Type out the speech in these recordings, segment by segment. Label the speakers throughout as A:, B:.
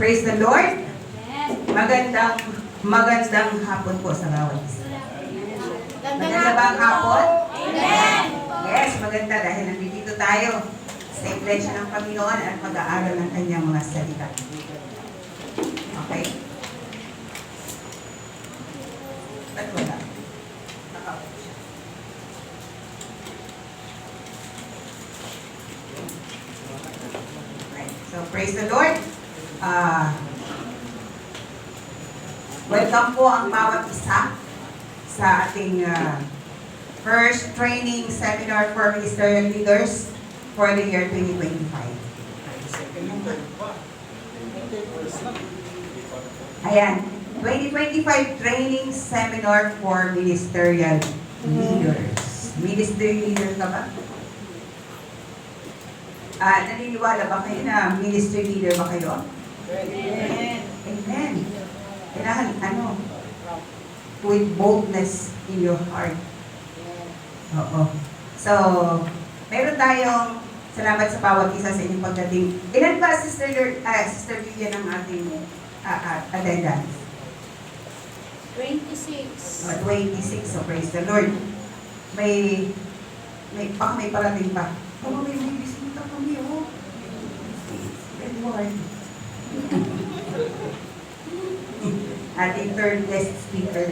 A: Praise the Lord. Magandang hapon po sa bawat isa. Maganda ba ang hapon?
B: Amen!
A: Yes, maganda dahil nandito tayo sa Iglesia ng Panginoon at mag-aaral ng kanyang mga salita. Okay? Ba't wala? Nakaupo siya. Right. So, praise the Lord. Welcome po ang bawat isa sa ating first training seminar for ministerial leaders for the year 2025. Ayan, 2025 training seminar for ministerial leaders. Ministerial leader ka ba? Naniniwala ba kayo na ministry leader ba kayo?
B: Amen!
A: Amen. Kailangan, with boldness in your heart. Oo. So, meron tayong salamat sa bawat isa sa inyong pagdating. Ilan ba, Sister Vivian, ang ating attendance?
B: 26.
A: 26. So, praise the Lord. May parating pa. May bisita kami, oh. Good Lord. Ating third guest speaker.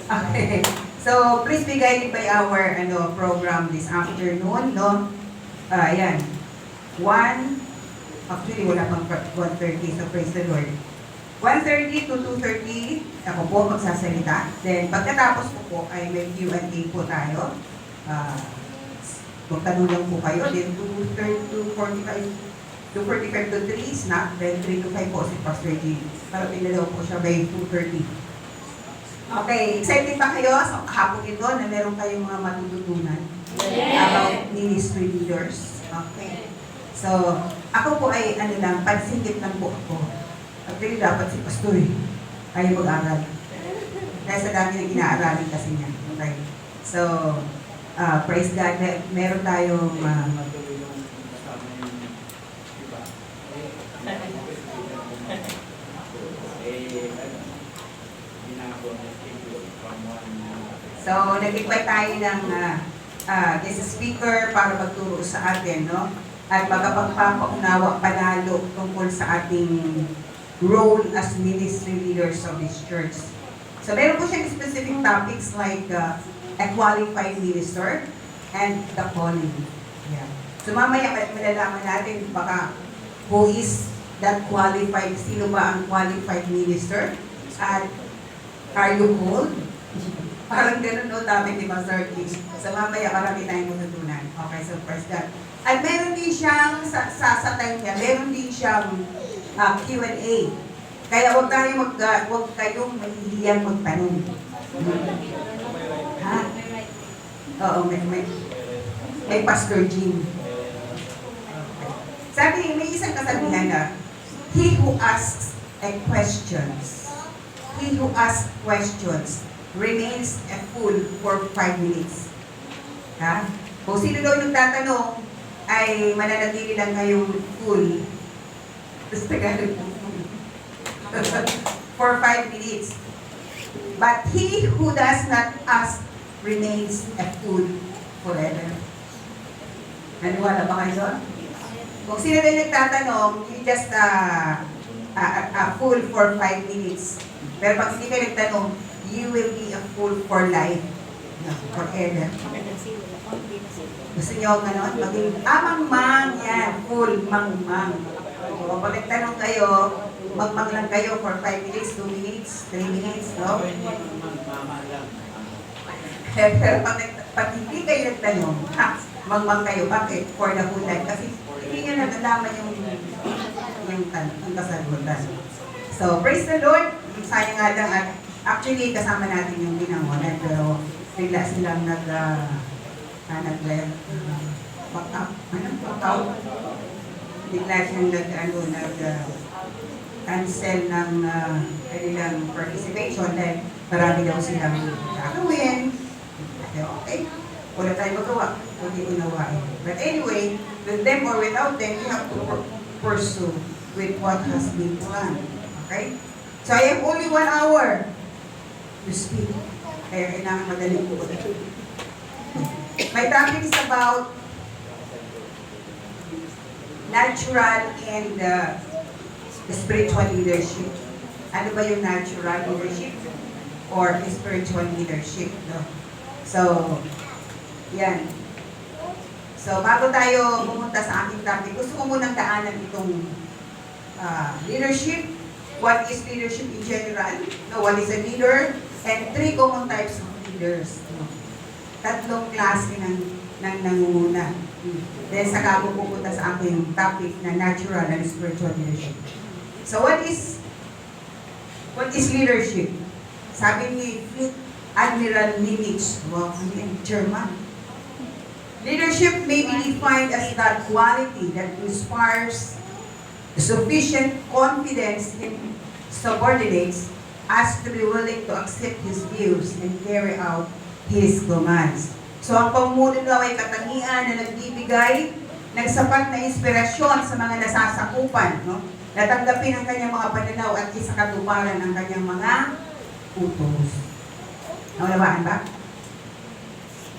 A: Okay. So, please be guided by our program this afternoon, no? Ayan. Actually, wala pang 1:30, so praise the Lord. 1:30 to 2:30, ako po magsasalita. Then, pagkatapos ko po, ay may Q&A po tayo. Magtanong lang po kayo. Then, 2:45 to 3, snack. Then, 3 to 5 po si Pastor G. Parating na daw po siya by 2:30. Okay, excited ba kayo sa hapon ito na meron kayong mga matututunan about ministry leaders? Okay. So, ako po ay pansingit lang po ako. Actually, dapat si Pastor ay mag-aral. Dahil sa dami na inaaralin kasi niya. Okay. So, praise God, meron tayong So, nag-invite tayo ng guest speaker para magturo sa atin, no? At magpapaunawa panalo tungkol sa ating role as ministry leaders of this church. So, meron po siyang specific topics like a qualified minister and the calling. Yeah. So, mamaya malalaman natin baka who is that qualified, sino ba ang qualified minister? At are you called? Parang gano'n, no, topic ni Pastor G. So, mamaya marami tayong matutunan. Okay, so first that. At meron din siyang, sa time niya, meron din siyang Q&A. Kaya huwag kayong mahihiyang magtanong. Ha? Oo, may Pastor Jim. Sabi, may isang kasabihan na, he who asks questions remains a fool for 5 minutes. Ha? Kung sino daw yung tatanong, ay mananatili lang kayong fool. Tapos Tagalog for 5 minutes. But he who does not ask remains a fool forever. Naniwala ba kayo doon? Kung sino daw yung nagtatanong, you just a fool for 5 minutes. Pero pag hindi kayo nagtanong, you will be a fool for life. Forever. Gusto nyo maging mang-mang yan. Fool, mang-mang. So, pag nagtanong kayo, mag-mang lang kayo for 5 minutes, 2 minutes, 3 minutes, no? Pero pag hindi kayo nagtanong, mang-mang kayo. Bakit? For the whole life. Kasi hindi nyo nagalaman yung kasagutan. So, praise the Lord. Sayang nga lang at actually, kasama natin yung binangonan, pero bigla silang bigla silang cancel ng kanilang participation dahil marami daw silang gagawin. Okay, wala tayong magawa, kundi unawain. But anyway, with them or without them, you have to pursue with what has been planned. Okay? So I have only 1 hour to speak. Kaya kailangan madali po. My topic is about natural and spiritual leadership. Ano ba yung natural leadership or spiritual leadership? No? So, yan. So, bago tayo pumunta sa aking topic, gusto ko munang daanan itong leadership. What is leadership in general? No, what is a leader? And 3 common types of leaders. No? 3 klase ng nangunguna. Then, saka ako pupunta sa aking topic na natural and spiritual leadership. So, what is leadership? Sabi ni Fleet Admiral Nimitz, wow, ano yung German? Leadership may be defined as that quality that inspires sufficient confidence in subordinates as to be willing to accept his views and carry out his commands. So ang pamuno daw ay katangian na nagbibigay ng sapat na inspirasyon sa mga nasasakupan, no? Natanggapin ang kanyang mga pananaw at isakatuparan ang kanyang mga utos. Naunawaan ba?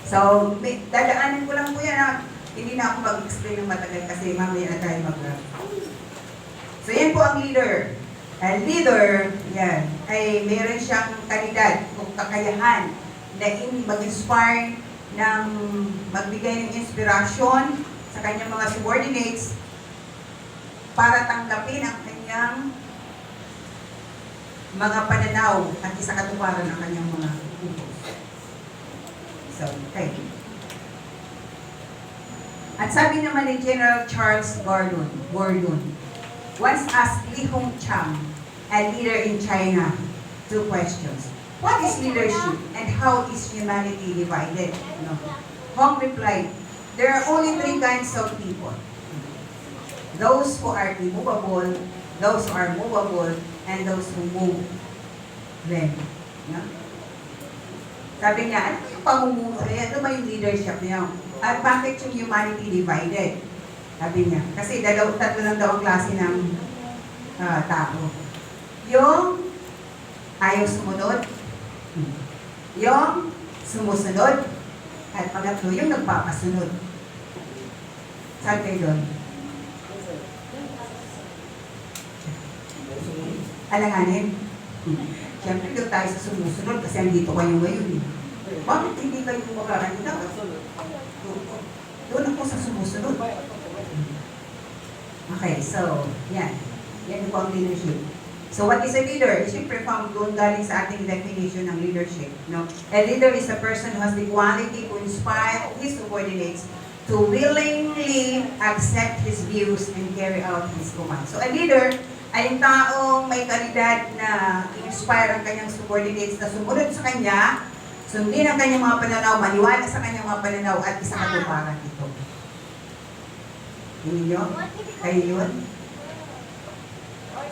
A: So, dadaanan ko lang po yan. Hindi na ako mag-explain ng matagal kasi mamaya na tayo So, yan po ang leader. Ang leader, yan, ay meron siyang kalidad o kakayahan na mag-inspire ng magbigay ng inspirasyon sa kanyang mga subordinates para tanggapin ang kanyang mga pananaw at isakatuparan ang kanyang mga utos. So, okay. At sabi naman ni General Charles Gordon, once asked Li Hongchang, a leader in China, 2 questions. What is leadership and how is humanity divided? No. Hong replied, there are only 3 kinds of people. Those who are immovable, those who are movable, and those who move them. No? Sabi niya, ano yung pamumuno? Ano ba yung leadership niya? At bakit yung humanity divided? Sabi niya, kasi 3 lang daw ang klase ng tao. Yung ayaw sumunod, yung sumusunod, at pangatlo, yung nagpapasunod. Saan kayo doon? Alanganin. Siyempre, doon tayo sa sumusunod kasi andito kayo ngayon. Bakit hindi kayo makakanta? Doon ako sa sumusunod. Okay, so, yan. Yan po ang leadership. So, what is a leader? Siyempre, found doon galing sa ating definition ng leadership. No? A leader is a person who has the quality to inspire his subordinates to willingly accept his views and carry out his commands. So, a leader ay yung taong may kalidad na inspire ang kanyang subordinates na sumunod sa kanya, sundin ang kanyang mga pananaw, maniwala sa kanyang mga pananaw at isakatuparan ito. Hindi nyo? Kayo yun?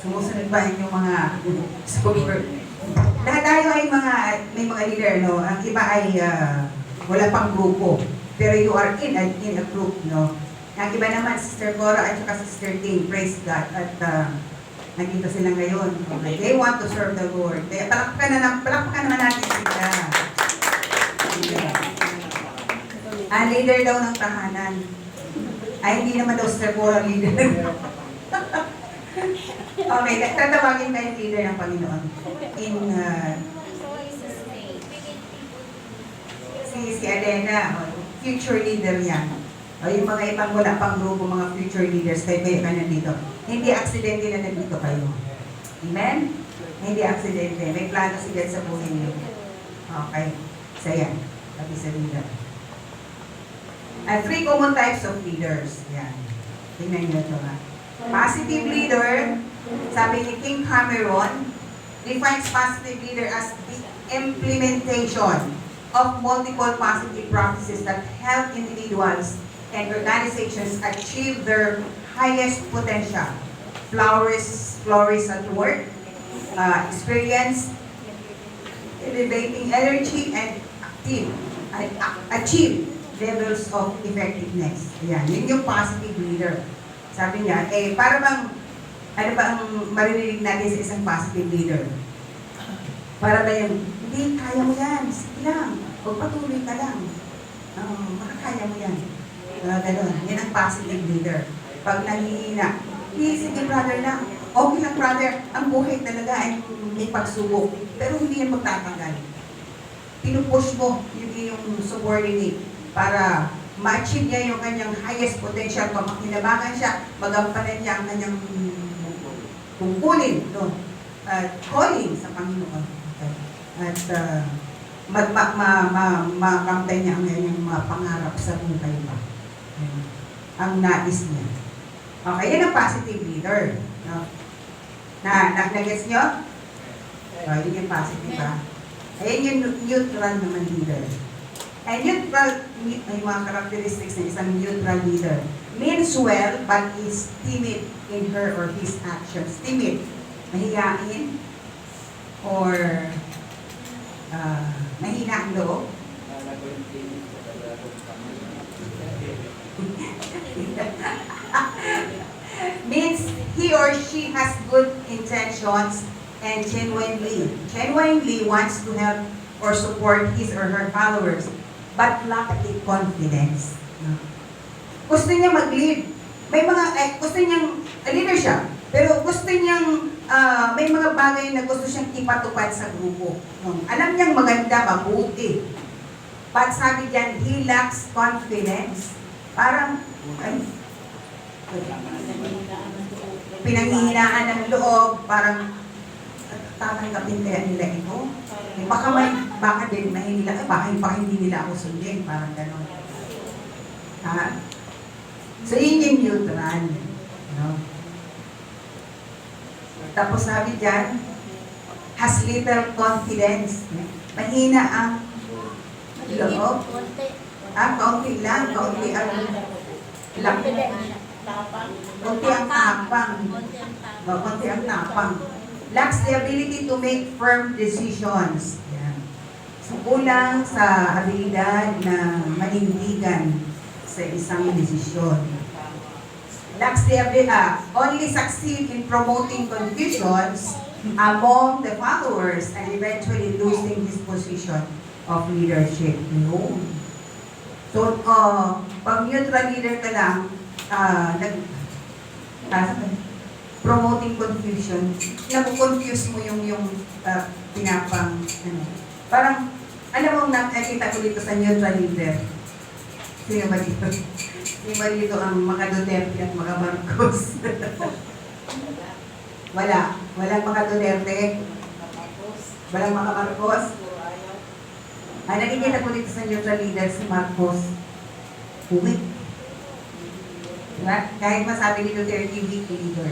A: Sumusunod ba yung mga super? Lahat tayo ay may mga leader, no? Ang iba ay wala pang grupo. Pero you are in a group, no? Ang iba naman, Sister Cora at saka Sister Ting, praise God. At nandito sila ngayon. Okay. They want to serve the Lord. Kaya palakpakan naman natin sila. Ang leader daw ng tahanan. Ay, hindi naman daw Sister Cora leader. Okay, tatawagin kayo leader ng Panginoon. Si Adena, future leader yan. O yung mga ibang wala pang grupo, mga future leaders, kayo ka nandito. Hindi aksidente na nandito kayo. Amen? Hindi aksidente. May plano si God sa buhay niyo. Okay. So yan. Sabi sa leader. 3 common types of leaders. Yan. Tingnan nyo ito ha. Positive leader, sabi ni King Cameron, defines positive leader as the implementation of multiple positive practices that help individuals and organizations achieve their highest potential. Flourish at work, experience, elevating energy, and achieve levels of effectiveness. Yan, yun yung positive leader. Sabi niya, para bang Ano ba ang maririnig natin sa isang positive leader? Para ba yung, hindi, kaya mo yan, sige lang, magpatuloy ka lang. Makakaya mo yan. Ganun, yan ang positive leader. Pag nangihina, sige brother lang, okay lang brother, ang buhay talaga ay may pagsubok, pero hindi yan magtatanggal. Pinupush mo yung subordinate para ma-achieve niya yung kanyang highest potential. Pag makinabangan siya, magampanan niya ang kanyang tungkulin, no? Calling sa Panginoon. At makamtay niya ang kanyang mga pangarap sa buhay pa. Ang nais niya. Okay, yan ang positive leader. No? Nag-gets nyo? Yun yung positive ha. Ayan yung neutral naman leader. And neutral, may mga characteristics ng isang neutral leader. Means well, but is timid in her or his actions. Timid, mahihain, or mahina ang loob. Means he or she has good intentions and genuinely wants to help or support his or her followers, but lack the confidence. Gusto niya mag-lead. Gusto niyang leader siya, pero gusto niyang may mga bagay na gusto siyang ipatupad sa grupo. Alam niyang maganda, mabuti. But sabi diyan, he lacks confidence. Parang, pinanghihinaan ng loob, parang tatanggapin kaya nila ito. Baka din mahihila, baka hindi nila ako sundin, parang gano'n. So yun yung neutral. No? Tapos sabi dyan, has little confidence. Mahina ang loob. Kaunti lang, kaunti ang tapang. Kaunti ang tapang. Lacks the ability to make firm decisions. Yan. So, kulang sa abilidad na manindigan sa isang desisyon. Lacks the ability, only succeed in promoting confusions among the followers and eventually losing his position of leadership. No. So, pag neutral leader ka lang, promoting confusion, naku-confuse mo yung pinapang, parang, alam mo, nakikita ko dito sa neutral leader. Sino ba dito? Sino ba dito ang mga Duterte at mga Marcos? Walang mga Duterte. Walang mga Marcos. Nakikita ko dito sa neutral leader si Marcos. Uwi. Diba? Kahit masabi ni Duterte, weak leader.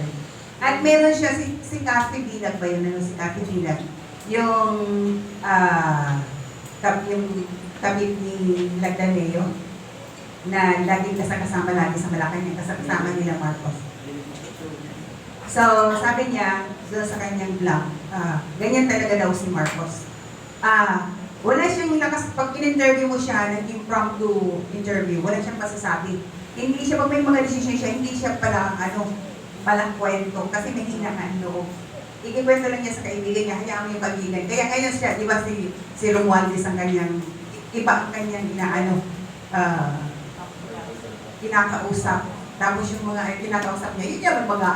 A: At meron siya, si Cathy Bilag ba yun? Si Cathy Bilag. Yung kabit ni Lagdaneo na laging kasama lagi sa Malacanang, kasama nila Marcos. So, sabi niya, doon sa kanyang blog, ganyan talaga daw si Marcos. Wala siyang lakas, pag in-interview mo siya, nag-impromptu interview, wala siyang masasabi. Hindi siya, pag may mga decision siya, hindi siya palang kwento, kasi may hina ang loob. Ikikwento lang niya sa kaibigan niya, hayaan mo yung kaibigan. Kaya ngayon siya, di ba si Romualdez ang kanyang, iba ang kanyang kinakausap. Tapos yung mga kinakausap niya, yun yung mga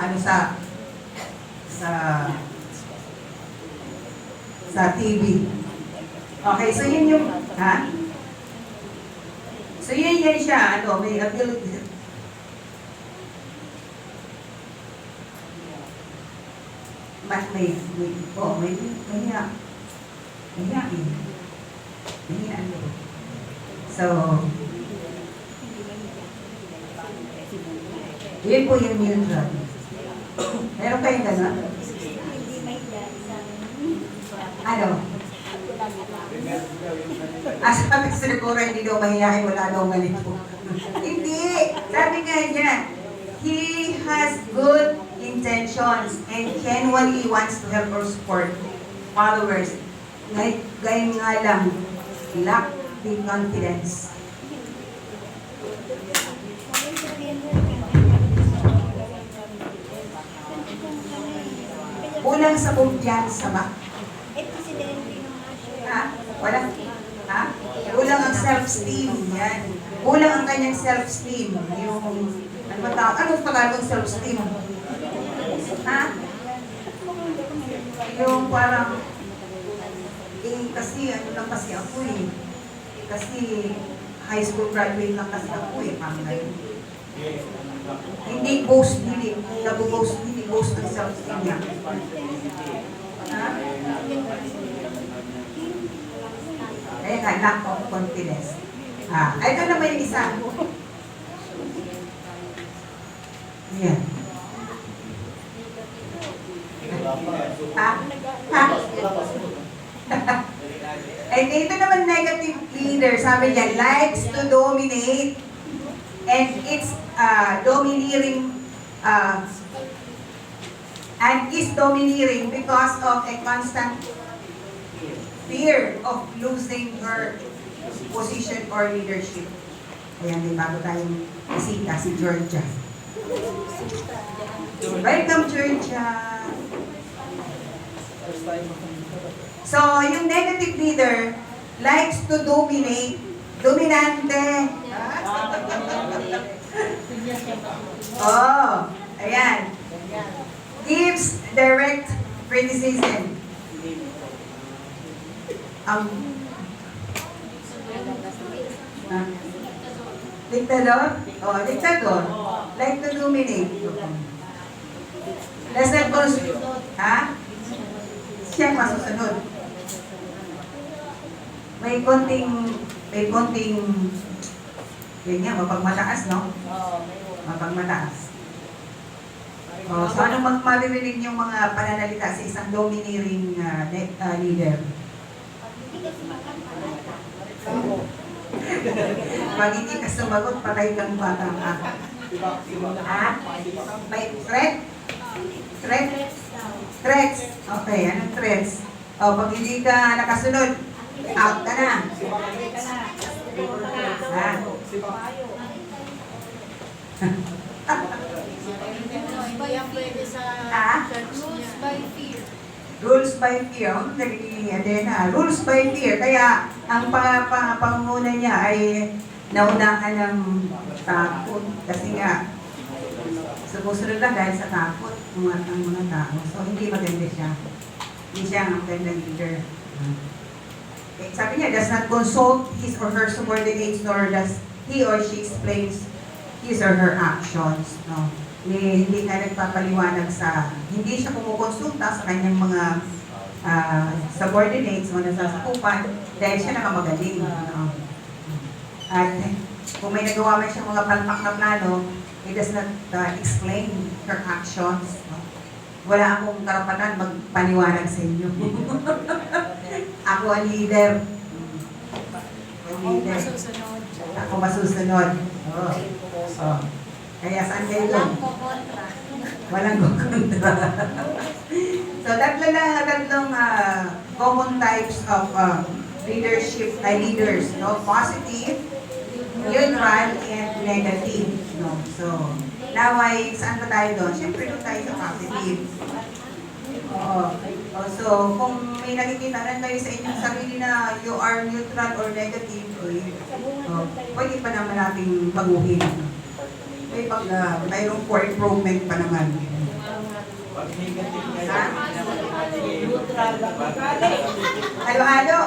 A: sa TV. Okay, so yun yung, So yun siya, may ability. Mas may mahina ang loob. So, yun po yung neutral. Meron kayong gano'n? Ano? Sabi ko siguro hindi daw mahihain, wala daw ganito. Hindi! Sabi nga niya, he has good intentions and genuinely wants to help or support followers. Gayun nga lang, lack the confidence. Kulang sa kumpiyansa ba?
B: Presidente naman siya.
A: Ha? Wala? Ha? Kulang ang self-esteem. Yan. Kulang ang kanyang self-esteem. Yung, ano ba tawag? Anong Tagalog self-esteem? Ha? Yung parang, kasi ano lang kasi ako eh. Kasi high school graduate lang kasi ako eh. Parang ganun. Hindi boast, hindi. Nag-boast, hindi boast ang self-esteem niya. Ha? Kaya nga, lack of confidence. Ito naman yung isa. Yan. Ha? Ha? And ito naman negative leader, sabi niya, likes to dominate and it's domineering and is domineering because of a constant fear of losing her position or leadership. Ayan, may bago tayong bisita, si Georgia. Welcome, Georgia! So, yung negative leader likes to dominate, dominante. Oh, ayan. Gives direct criticism. Diktador? Oh, diktador. Like to dominate. Does not ha? Siya ang masusunod. May konting, yun nga, mapagmataas, no? Mapagmataas. Oh, so anong maririnig yung mga pananalita sa isang domineering leader? Pag hindi ka sumagot, patay kang batang ako. Ha? May threat? Threat? Threats. Okay, anong threats? O, pag hindi ka nakasunod, out ka na. Ha?
B: Rules by fear.
A: Rules by fear. Rules by fear. Kaya, ang panguna niya ay naunahan ng takot. Kasi nga, sumusunod lang dahil sa takot ang mga tao. So, hindi maganda siya. Hindi siya ang magandang leader. Sabi niya, does not consult his or her subordinates nor does he or she explains his or her actions. No? Hindi ka nagpapaliwanag hindi siya kumukonsulta sa kanyang mga subordinates o nasasakupan dahil siya nakamagaling. No? At kung may nagawa man siyang mga palpak na plano, he does not explain her actions. No? Wala akong karapatan magpaliwanag sa inyo. Ako ang leader. Ako masusunod. Oh. Oh. Kaya saan kayo doon? Walang kukontra. So, tatlong common types of leadership, leaders, no? Positive, neutral, and negative. No? So, naway, saan pa tayo doon? Siyempre doon tayo sa positive. Oo. So, kung may nakikita rin kayo sa inyong sarili na you are neutral or negative, pwede pa naman nating baguhin. May pag mayroong for improvement pa naman. Ha? Halo-halo?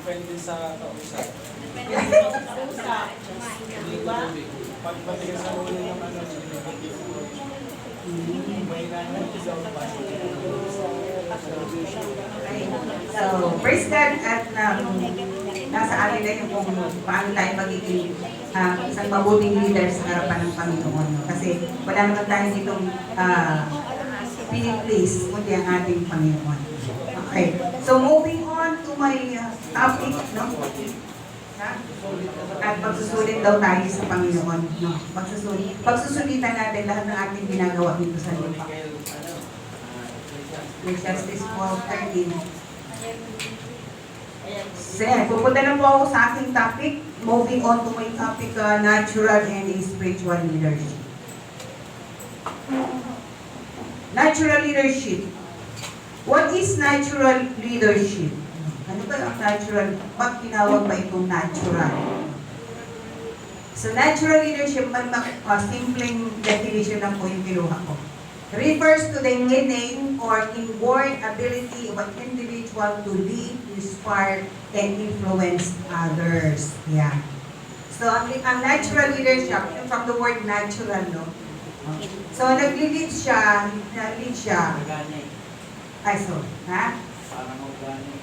C: Depende sa kausap. Diba? Pagpatigas sa ulo ng ano, may nangyaysaw pa.
A: So, praise God at nasa atin na yung kung paano tayo magiging isang mabuting leader sa harapan ng Panginoon. No? Kasi wala naman tayo ditong piniplace, kundi ang ating Panginoon. Okay. So, moving on to my topic, no? At pagsusulit daw tayo sa Panginoon. No? Pagsusulitan natin lahat ng ating ginagawa dito sa lupa. Ecclesiastes 12:13. Sige, pupunta na po ako sa aking topic. Moving on to my topic, natural and spiritual leadership. Natural leadership. What is natural leadership? Ano ba ang natural? Ba't tinawag ba itong natural? So, natural leadership, simpleng definition lang po yung kinuha ko. Refers to the innate or inborn ability of an individual to lead, inspire, and influence others. Yeah. So, ang natural leadership, from the word natural, no? So, nag-lead siya, ay, so, ha?
C: Parang organic.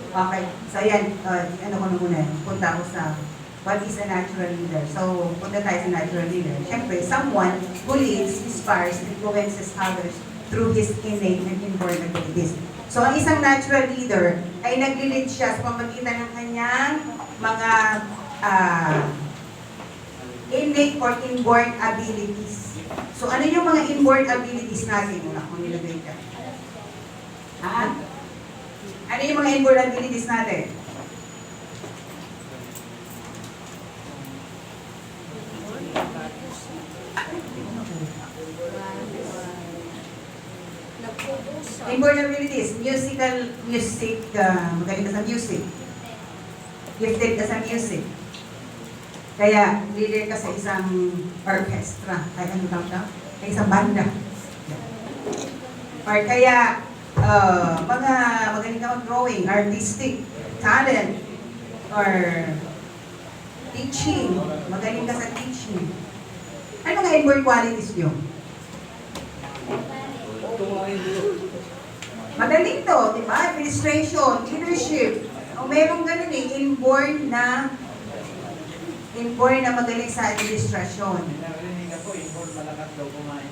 A: Okay. So, yan, ano ko na muna, punta ko sa what is a natural leader. So, punta tayo sa natural leader. Siyempre, someone who leads, inspires, influences others through his innate and inborn abilities. So, ang isang natural leader ay nag-lead siya sa pamagitan ng kanyang mga innate or inborn abilities. So, ano yung mga inborn abilities natin? Wala akong nilagay ka. Ha? Ano yung mga inborn abilities natin? Inborn abilities, music, magaling ka sa music. Gifted ka sa music. Kaya, leader ka sa isang orchestra. Kaya ano tawag daw? Sa isang banda. Or kaya, mga magaling ka mag-drawing, artistic, talent, or teaching. Magaling ka sa teaching. Ano mga inborn qualities nyo? Magaling to, di ba? Administration, leadership. O merong ganun inborn na magaling sa administrasyon.
C: Narinig ako, inborn malakas daw kumain.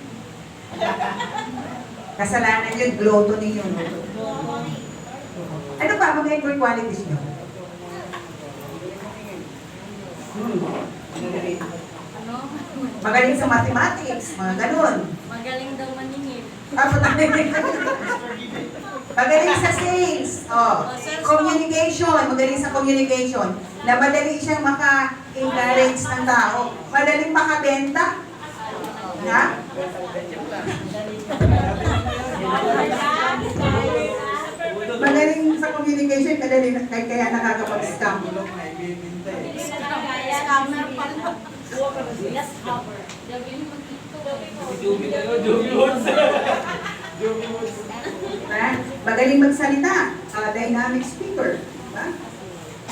A: Kasalanan yun, gluttony yun. Ano ba mga inborn qualities nyo? Magaling sa mathematics, mga ganun.
B: Magaling daw maningil.
A: Magaling sa sales. Communication. Magaling sa communication. Na madali siyang maka-encourage ng tao. Madaling makabenta. Ha? Magaling sa communication. Kaya nakakapag-scam.
C: Tulong na ibibinta eh.
B: Scammer pala. Yes, cover.
C: Jubi kayo, Jubi Woods. Jubi Woods.
A: Ha? Magaling magsalita. Dynamic speaker. Ha?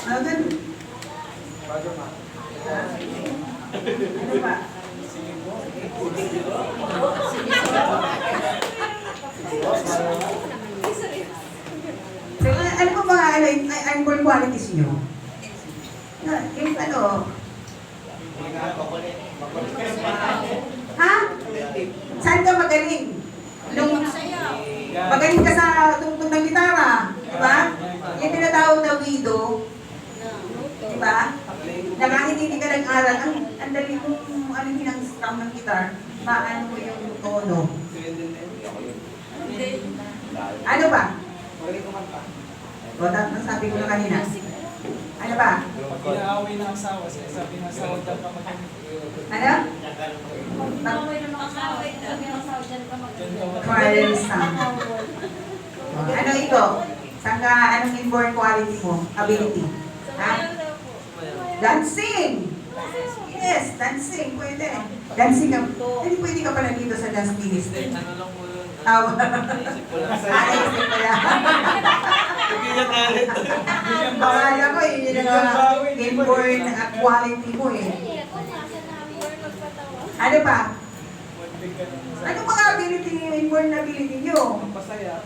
A: Ganun.
C: Bago ma.
A: Ano ba? So, ano ba mga inborn qualities nyo? Yung ano? Ha? Saan ka magaling? Nung magaling ka sa tungtong ng gitara, di ba? Yung tinatawag na widow, di ba? Na kahit hindi ka nag-aral, ang dali mong alihin ang strum ng gitar, maano mo yung tono. Ano ba?
C: Magaling kumanta.
A: O, nasabi ko na kanina. Ano ba?
C: Pag inaaway ng asawa, sabi ng asawa dyan ka magaling.
A: Ano? Quarrel sound. Ano ito? Saan ka, anong inborn quality mo? Ability? Ha? Dancing! Yes, dancing. Pwede. Dancing ka. Hindi pwede ka pala dito sa dance ministry.
C: Ano lang mo yun?
A: Awa.
C: Naisip ko lang.
A: Naisip ko lang.
C: Hindi niya galit.
A: Akala ko yun yung inborn quality mo eh. Ano ba? Ano mga ability niyo, inborn ability niyo?
C: Masaya.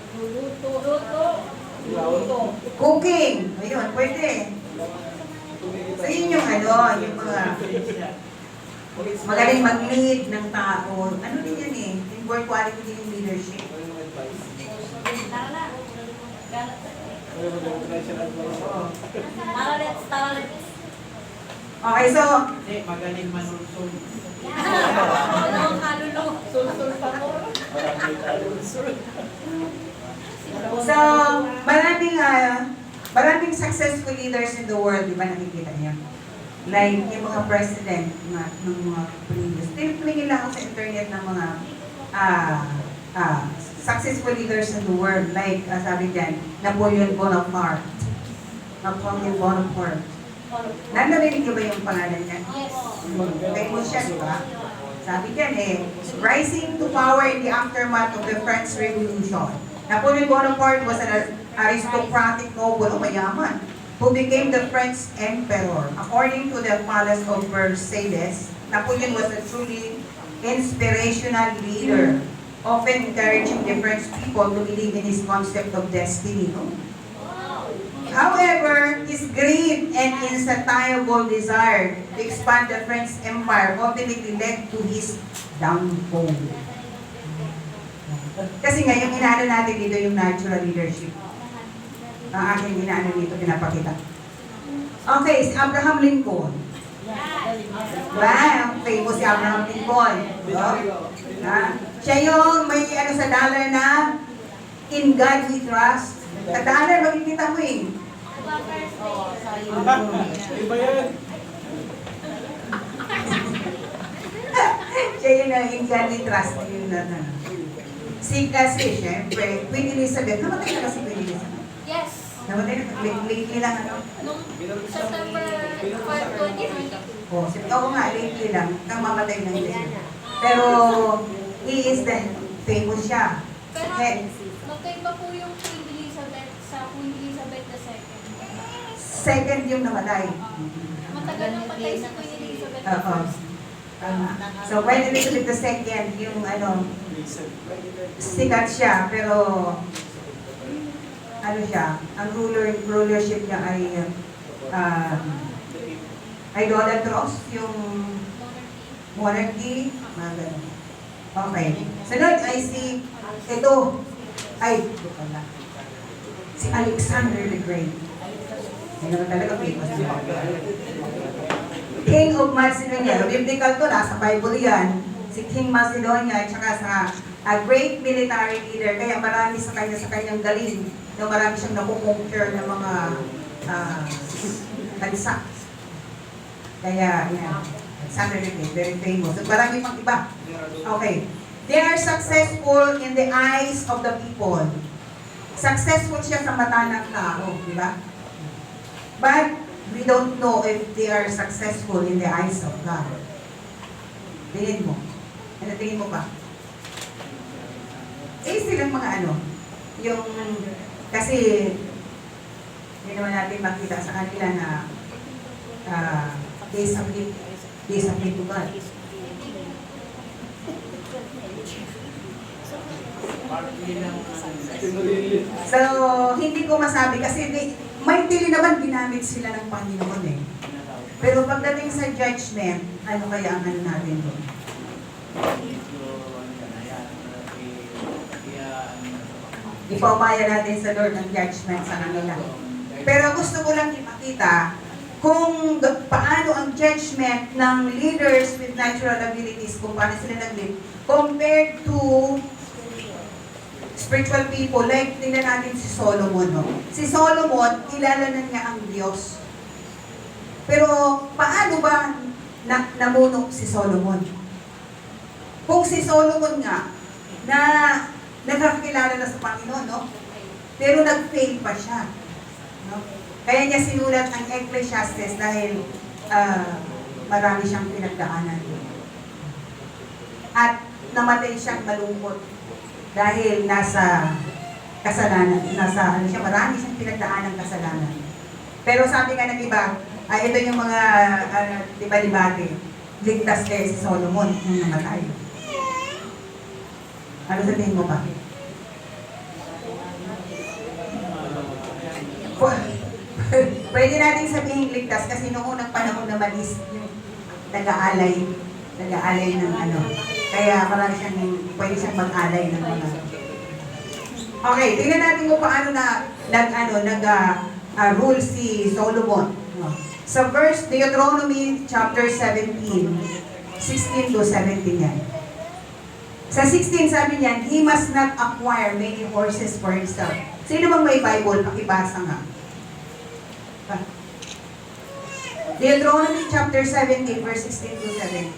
A: Cooking. Ayun, pwede. So yun yung yung mga magaling mag-lead ng tao. Ano din yan eh? Inborn quality din yung leadership. Okay, so,
C: Magaling manulsol.
A: so maraming Maraming successful leaders in the world, di ba nakikita niyo? Like yung mga president ng mga previous. Tingin lang ako sa internet ng mga successful leaders in the world. Like, sabi dyan, Napoleon Bonaparte. Napoleon Bonaparte. Narinig niyo ba yung pangalan niya?
B: Yes.
A: Famous siya, di ba? Sabi dyan rising to power in the aftermath of the French Revolution. Napoleon Bonaparte was an aristocratic noble o mayaman who became the French emperor. According to the Palace of Versailles, Napoleon was a truly inspirational leader, often encouraging the French people to believe in his concept of destiny. No? However, his greed and insatiable desire to expand the French Empire ultimately led to his downfall. Kasi nga, yung inaano natin dito yung natural leadership. Ang aking inaano dito, pinapakita. Okay, si Abraham Lincoln. Wow, famous si Abraham Lincoln. No? Siya yung may ano sa dollar na in God we trust. Sa dollar, makikita mo eh.
C: Iba yan.
A: Siya yun na in God we trust. Yun na. Kasi, syempre, Queen Elizabeth. Namatay na kasi Queen Elizabeth.
B: Yes.
A: Namatay na, lately lang ano.
B: Nung September 2020.
A: Oo nga, lately lang. Namamatay na Elizabeth. Pero, he is the famous siya.
B: Pero,
A: Eh,
B: magkaiba po yung Queen Elizabeth sa Queen Elizabeth II.
A: second yung namatay.
B: Matagal nang patay sa Queen Elizabeth
A: Oo.
B: I.
A: So, Queen Elizabeth II, yung ano, sikat siya, pero ano siya, ang rulership niya ay idolatrous, yung monarchy, mga ganun. Okay. Sunod ay ito pala. Si Alexander the Great. Hindi naman talaga famous siya. King of Macedonia. Biblical to, nasa Bible yan. Si King Macedonia, at saka sa a great military leader. Kaya marami sa kanyang galing na marami siyang nakukonquer ng mga bansa. Kaya, yan. Alexander the Great, very famous. At marami pang iba. Okay. They are successful in the eyes of the people. Successful siya sa mata ng tao, di ba? But we don't know if they are successful in the eyes of God. Tingin mo. Ano tingin mo pa? Silang mga ano, yung, kasi, hindi naman natin makita sa kanila na they submit to God. So, hindi ko masabi kasi may tili naman ginamit sila ng Panginoon eh. Pero pagdating sa judgment, ano kaya ang ano natin doon? Ipaumaya natin sa Lord ng judgment sa kanila. Pero gusto ko lang ipakita kung paano ang judgment ng leaders with natural abilities, kung paano sila nag-live, compared to spiritual people, like tingnan natin si Solomon. No? Si Solomon, kilala na niya ang Diyos. Pero paano ba namuno si Solomon? Kung si Solomon nga, na nakakilala na sa Panginoon, no? Pero nag-fail pa siya. No? Kaya niya sinulat ang Ecclesiastes dahil marami siyang pinagdaanan. At namatay siyang malungkot dahil nasa kasalanan, marami siyang pinagdaanan ng kasalanan. Pero sabi nga ng iba, ito yung mga debate, ligtas kaya si Solomon nung namatay. Ano sa tingin mo ba? Pwede natin sabihin ligtas kasi noong unang panahon naman is yung nag-aalay ng ano. Kaya marami pwede siyang mag-alay ng mga. Okay, tingnan natin kung paano rule si Solomon. Sa verse Deuteronomy chapter 17, 16 to 17 yan. Sa 16 sabi niyan, he must not acquire many horses for himself. Sino bang may Bible? Pakibasa nga. Deuteronomy chapter 17, verse 16 to 17.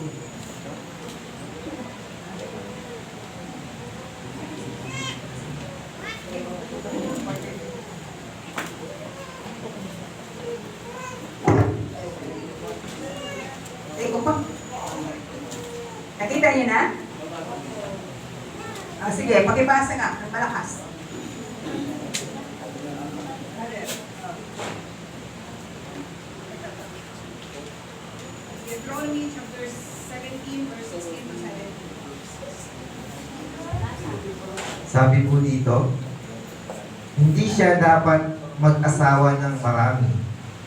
A: Iko pa. Nakita niyo na? Sige, pakibasa nga, ng malakas. Deuteronomy chapter 17, verse 16 to 17.
D: Sabi po dito, hindi siya dapat mag-asawa ng marami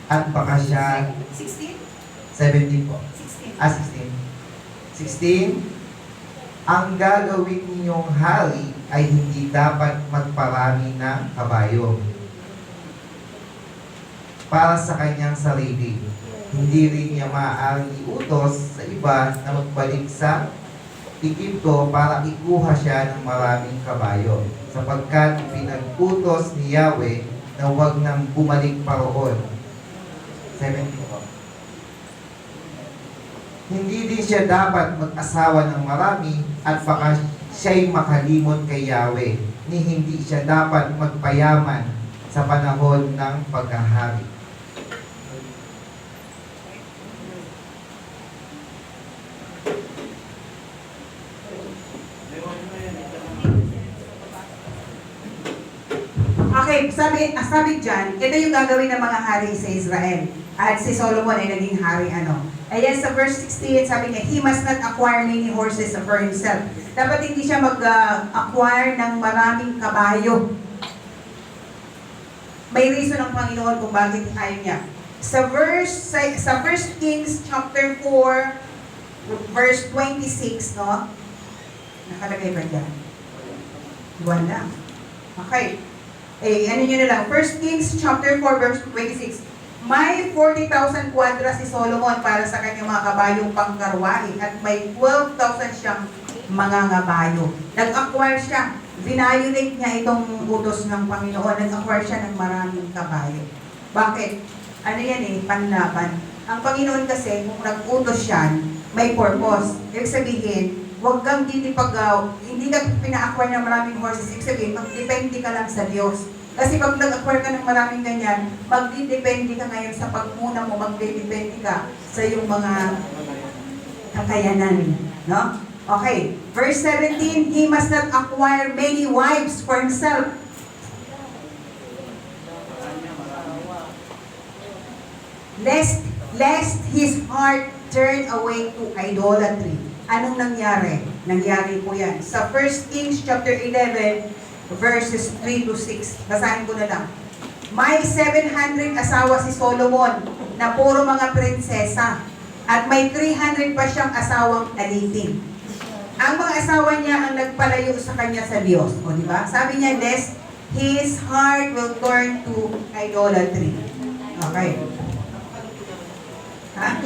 D: at baka siya
A: 16?
D: 17 po.
A: 16.
D: 16. 16, ang gagawin ninyong hari ay hindi dapat magparami ng kabayo para sa kanyang sarili. Hindi rin niya maaaring iutos sa iba na magbalik sa Egypto para ikuha siya ng maraming kabayo, sapagkat pinag-utos ni Yahweh na huwag nang bumalik pa roon. 17 po. Hindi din siya dapat mag-asawa ng marami at baka siya'y makalimot kay Yahweh, ni hindi siya dapat magpayaman sa panahon ng paghahari.
A: Okay, sabi dyan, ito yung gagawin ng mga hari sa Israel. At si Solomon ay naging hari Ayan sa verse 16, sabi niya, he must not acquire many horses for himself. Dapat hindi siya mag-acquire ng maraming kabayo. May reason ang Panginoon kung bakit ayaw niya. Sa 1 Kings chapter 4, verse 26, no? Nakalagay ba dyan? Wala. Okay. Ano nyo na lang. 1 Kings chapter 4, verse 26. May 40,000 kwadra si Solomon para sa kanyang mga kabayong pangkarwahe at may 12,000 siyang mga ngabayo. Nag-acquire siya. Violate niya itong utos ng Panginoon. Nag-acquire siya ng maraming kabayo. Bakit? Ano yan panlaban. Ang Panginoon kasi, kung nag-utos yan, may purpose. Ibig sabihin, huwag kang hindi ka pina-acquire ng maraming horses. Ibig sabihin, mag-depende ka lang sa Diyos. Kasi pag nag-acquire ka ng maraming ganyan, magdidepende ka ngayon sa pagmuna mo, magdidepende ka sa iyong mga kakayanan. No? Okay. Verse 17, he must not acquire many wives for himself. Lest his heart turn away to idolatry. Anong nangyari? Nangyari po yan. Sa 1 Kings chapter 11, verses 3 to 6. Basahin ko na lang. May 700 asawa si Solomon na puro mga prinsesa at may 300 pa siyang asawang alipin. Ang mga asawa niya ang nagpalayo sa kanya sa Diyos. O di ba? Sabi niya, lest his heart will turn to idolatry. Okay. Ha?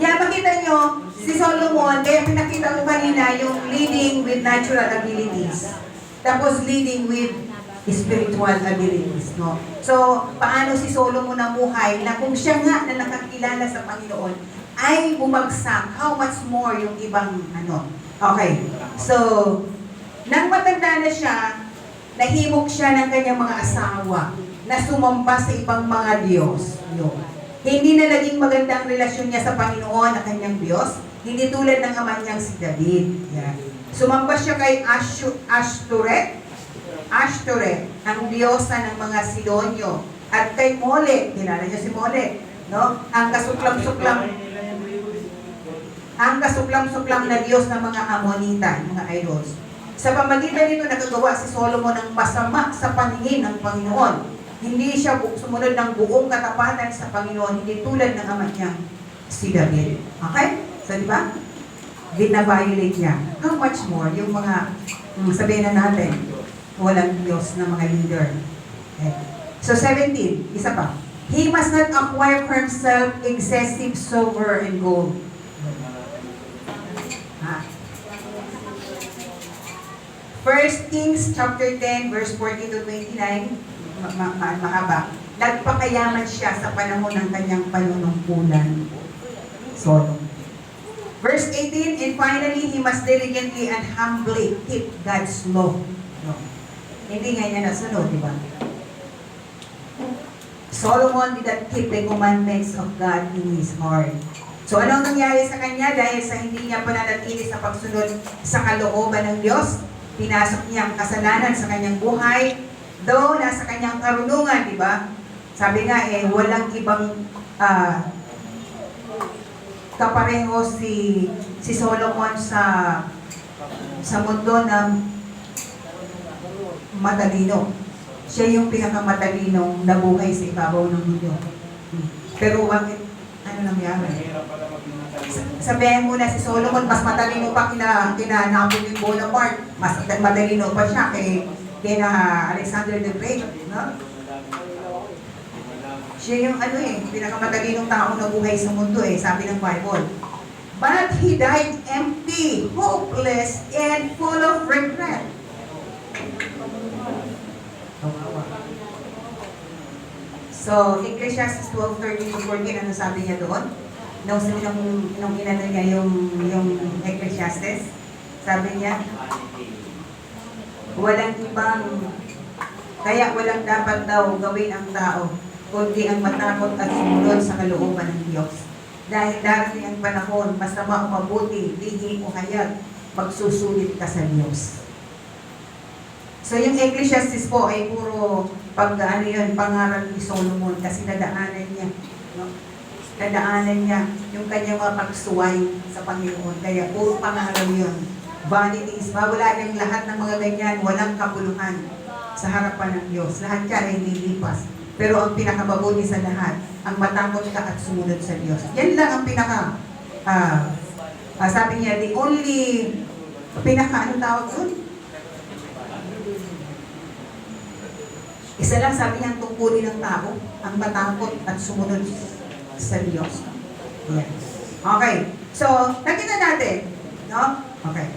A: Yan, makita nyo, si Solomon, kaya pinakita ko kanina yung leading with natural abilities. Tapos leading with spiritual abilities. No? So, paano si Solomon namuhay na kung siya nga na nakakilala sa Panginoon ay bumagsak, how much more yung ibang Okay. So, nang matanda na siya, nahimok siya ng kanyang mga asawa na sumamba sa ibang mga Diyos. Yun. Hindi na naging maganda ang relasyon niya sa Panginoon na kanyang Diyos. Hindi tulad ng ama niyang si David. Yan. Sumamba siya kay Ashtoreth, ang diyosa ng mga Sidonyo. At kay Molek, kilala niyo si Molek, no? Ang kasuklam-suklam na Diyos ng mga Amonita, mga idols. Sa pamagitan nito, nakagawa si Solomon ng masama sa paningin ng Panginoon. Hindi siya sumunod ng buong katapatan sa Panginoon, hindi tulad ng ama niyang si David. Okay? So, di ba? Binabiolate niya. How much more yung mga, sabihin na natin, walang Diyos na mga leader. Okay. So, 17, isa pa. He must not acquire for himself excessive silver and gold. Ha? 1 Kings chapter 10, verse 40 to 29, mahaba. nagpakayaman siya sa panahon ng kanyang panunungkulan. Solomon. Verse 18, and finally, he must diligently and humbly keep God's law. No. Hindi nga niya nasunod, di ba? Solomon did not keep the commandments of God in his heart. So anong nangyari sa kanya dahil sa hindi niya pananatili sa pagsunod sa kalooban ng Diyos? Pinasok niya ang kasalanan sa kanyang buhay, though nasa kanyang karunungan, di ba? Sabi nga walang ibang kapareho si Solomon sa mundo na matalino. Siya yung pinakamatalinong nabuhay sa ibabaw ng mundo. Pero bakit? Ano nangyari? Sabihin mo na si Solomon, mas matalino pa kina Napoleon Bonaparte. Mas matalino pa siya kina Alexander the Great. No? Siya yung pinakamatalinong tao na buhay sa mundo sabi ng Bible. But he died empty, hopeless, and full of regret. So, Ecclesiastes 12:13-14, ano sabi niya doon? Nung inano niya yung Ecclesiastes, sabi niya, walang dapat daw gawin ang tao, kundi ang matakot at sumunod sa kalooban ng Diyos. Dahil darating ang panahon, masama o mabuti, lihi o hayag, magsusulit ka sa Diyos. So yung Ecclesiastes po ay puro pangaral ni Solomon kasi nadaanan niya. No? Nadaanan niya yung kanyang mga pagsuway sa Panginoon. Kaya puro pangaral yun. Vanities, mawala niyang lahat ng mga ganyan, walang kapuluhan sa harapan ng Diyos. Lahat yan ay lilipas. Pero ang pinakamabuti sa lahat, ang matakot ka at sumunod sa Diyos. Yan lang ang sabi niya, the only, ano tawag yun? Isa lang sabi niya, tungkulin ng tao, ang matakot at sumunod sa Diyos. Yan. Okay. So, nakita natin, no? Okay.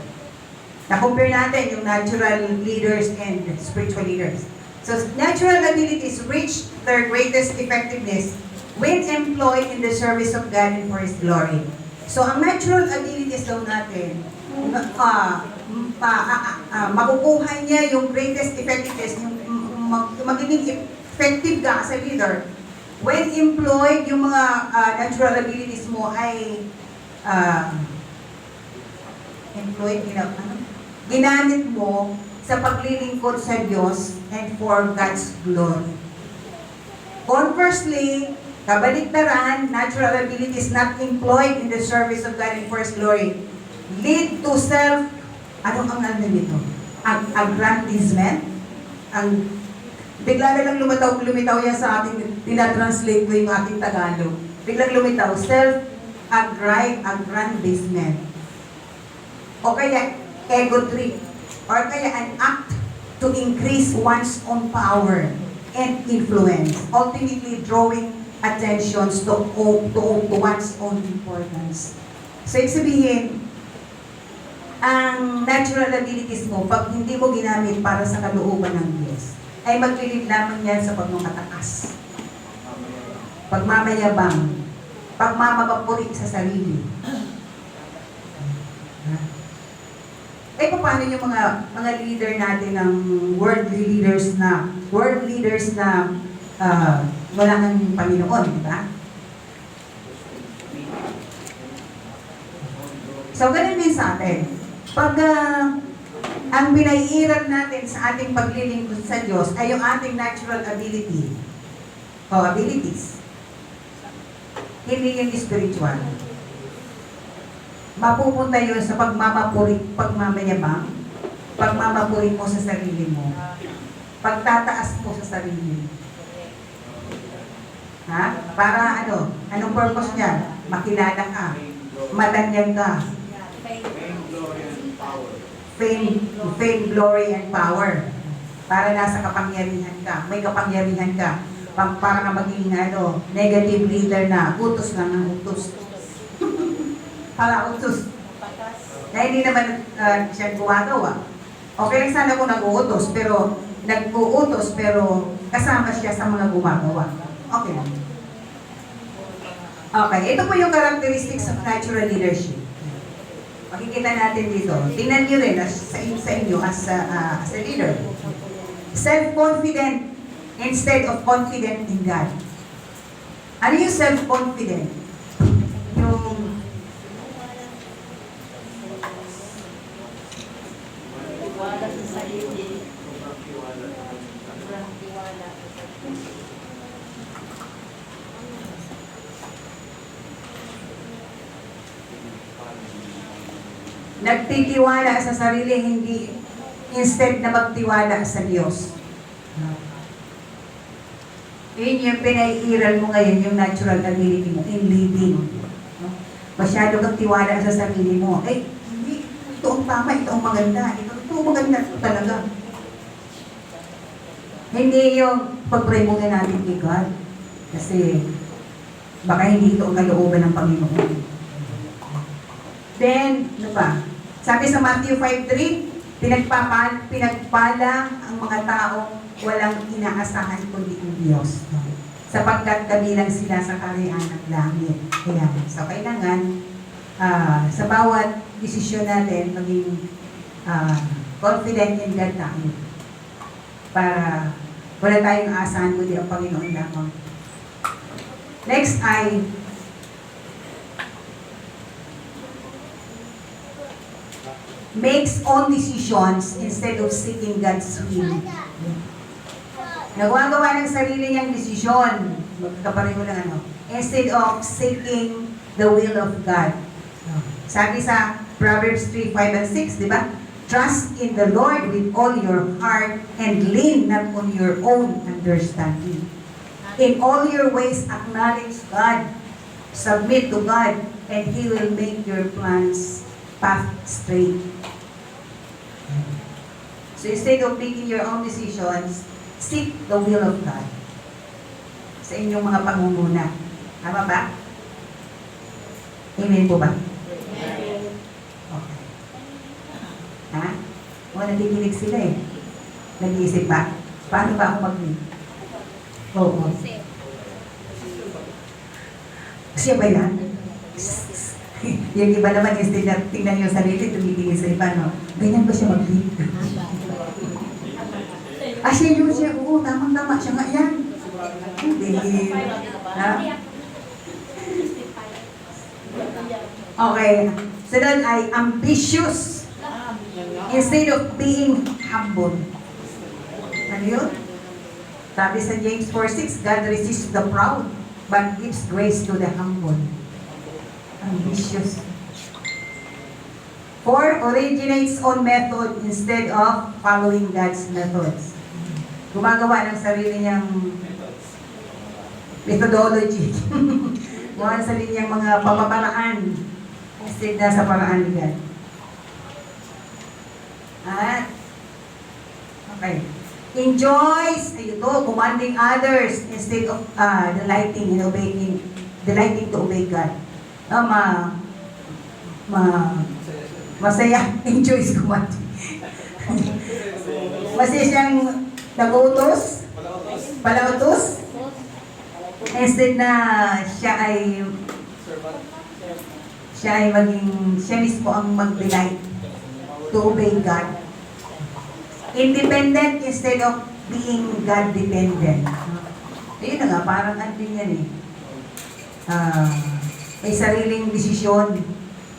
A: Na-compare natin yung natural leaders and spiritual leaders. So, natural abilities reach their greatest effectiveness when employed in the service of God and for His glory. So, ang natural abilities daw natin, makukuha niya yung greatest effectiveness, yung magiging effective ka as a leader, when employed, yung mga natural abilities mo ay ginamit mo sa paglilingkod sa Diyos and for God's glory. Conversely, kabaliktaran, natural abilities not employed in the service of God and for His glory lead to aggrandizement. Bigla na lang lumitaw yan sa ating, tinatranslate ko yung ating Tagalog. Biglang lumitaw, self-aggrandizement. O kaya, ego trip. Or kaya an act to increase one's own power and influence, ultimately drawing attention to one's own importance. So, ibig sabihin, ang natural abilities mo, pag hindi mo ginamit para sa kalooban ng Diyos, ay maglilid lamang yan sa pagmamatakas, pagmamayabang, pagmamapapuri sa sarili. Paano yung mga leader natin ng worldly leaders na wala ng Panginoon, di ba? So, ganun din sa atin. Pag ang pinaiirag natin sa ating paglilingkod sa Diyos ay yung ating natural ability o abilities. Hindi yung spiritual. Mapupunta yun sa pagmamayabang, pagmamapuri mo sa sarili mo, pagtataas mo sa sarili mo. Ha? Para anong purpose niya? Makilala ka, matanyag ka. Fame, glory, and power. Para nasa kapangyarihan ka. May kapangyarihan ka. Para ka maging negative leader na utos lang ng utos. Para utos. Kaya hindi naman siya gumagawa. Okay lang sana kung nag-uutos, pero nag-uutos pero kasama siya sa mga gumagawa. Okay lang. Okay, ito po yung characteristics of natural leadership. Makikita natin dito. Tingnan nyo rin sa inyo as a leader. Self-confident instead of confident in God. Ano yung self-confident? Yung
E: Tiwala sa sarili. Sobrang tiwala sa sarili.
A: nagtitiwala sa sarili, hindi instead na magtiwala sa Diyos. Yun yung pinaiiral mo ngayon, yung natural ability mo in living. No? Masyado kang tiwala sa sarili mo. Eh, hindi. Ito ang tama, ito ang maganda. Ito ang maganda talaga. Hindi yung pag-pray mo nga natin kay God. Kasi baka hindi ito ang kalooban ng Panginoon. Then, ano pa? Sabi sa Matthew 5:3, pinagpala ang mga taong walang inaasahan kundi ang Diyos. Sapagkat kabilang sila sa kaharian ng langit. Kaya, so kailangan, sa bawat desisyon natin, maging confident in God tayo. Para wala tayong aasahan kundi ang Panginoon lamang. Next ay, makes own decisions instead of seeking God's will. Nagwagawa ng sarili niyang desisyon, magkapareho lang ano, instead of seeking the will of God. Sabi sa Proverbs 3:5 and 6, di ba? Trust in the Lord with all your heart and lean not on your own understanding. In all your ways acknowledge God, submit to God, and He will make your plans path straight. So instead of making your own decisions, seek the will of God sa inyong mga pangunguna. Tama ba? Amen po ba? Okay. Ha? O, nakikinig sila eh. Nag-iisip ba? Paano ba ako mag-lead? Oo. Siya ba yan? Yung iba naman, instead na tingnan yung sarili, tumitingin sa iba, no? Ganyan ba siya mag-lead? Siya yun siya. Oo, tamang-tama. Siya nga yan. Hindi. Ha? Okay. Sunod ay ambitious instead of being humble. Ano yun? Sabi sa James 4:6, God resists the proud, but gives grace to the humble. Ambitious. 4, originates own method instead of following God's methods. Gumagawa ng sarili niyang methodology. Gumawa ng sarili niyang mga pamamaraan instead na sa paraan ni God. At, okay. Enjoys, ito, commanding others instead of delighting to obey God. Masaya, enjoys commanding. Masaya siyang nag-utos, palautos, instead na siya mismo ang mag-delight to obey God. Independent instead of being God-dependent. Ayun na nga, parang andin yan eh. May sariling desisyon.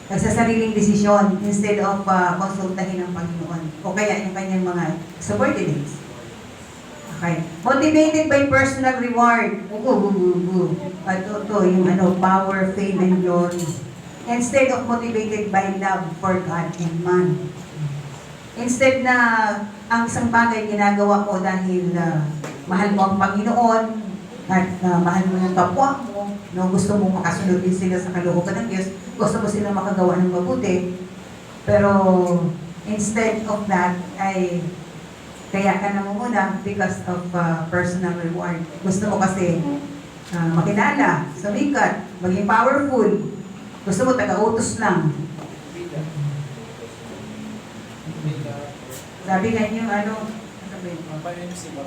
A: Nagsasariling desisyon instead of konsultahin ng Panginoon. O kaya yung kanyang mga subordinates. Okay. Motivated by personal reward. Ito, yung power, fame, and glory. Instead of motivated by love for God and man. Instead na ang isang bagay ginagawa mo dahil mahal mo ang Panginoon at mahal mo yung kapwa mo, no, gusto mo makasunod din sila sa kalooban ng Diyos, gusto mo sila makagawa ng mabuti, pero instead of that ay kaya ka namumuna because of personal reward. Gusto mo kasi makilala, sumikat, maging powerful. Gusto mo taga-utos lang. Sabi nga niyo, yun?
C: Pa-MC ba?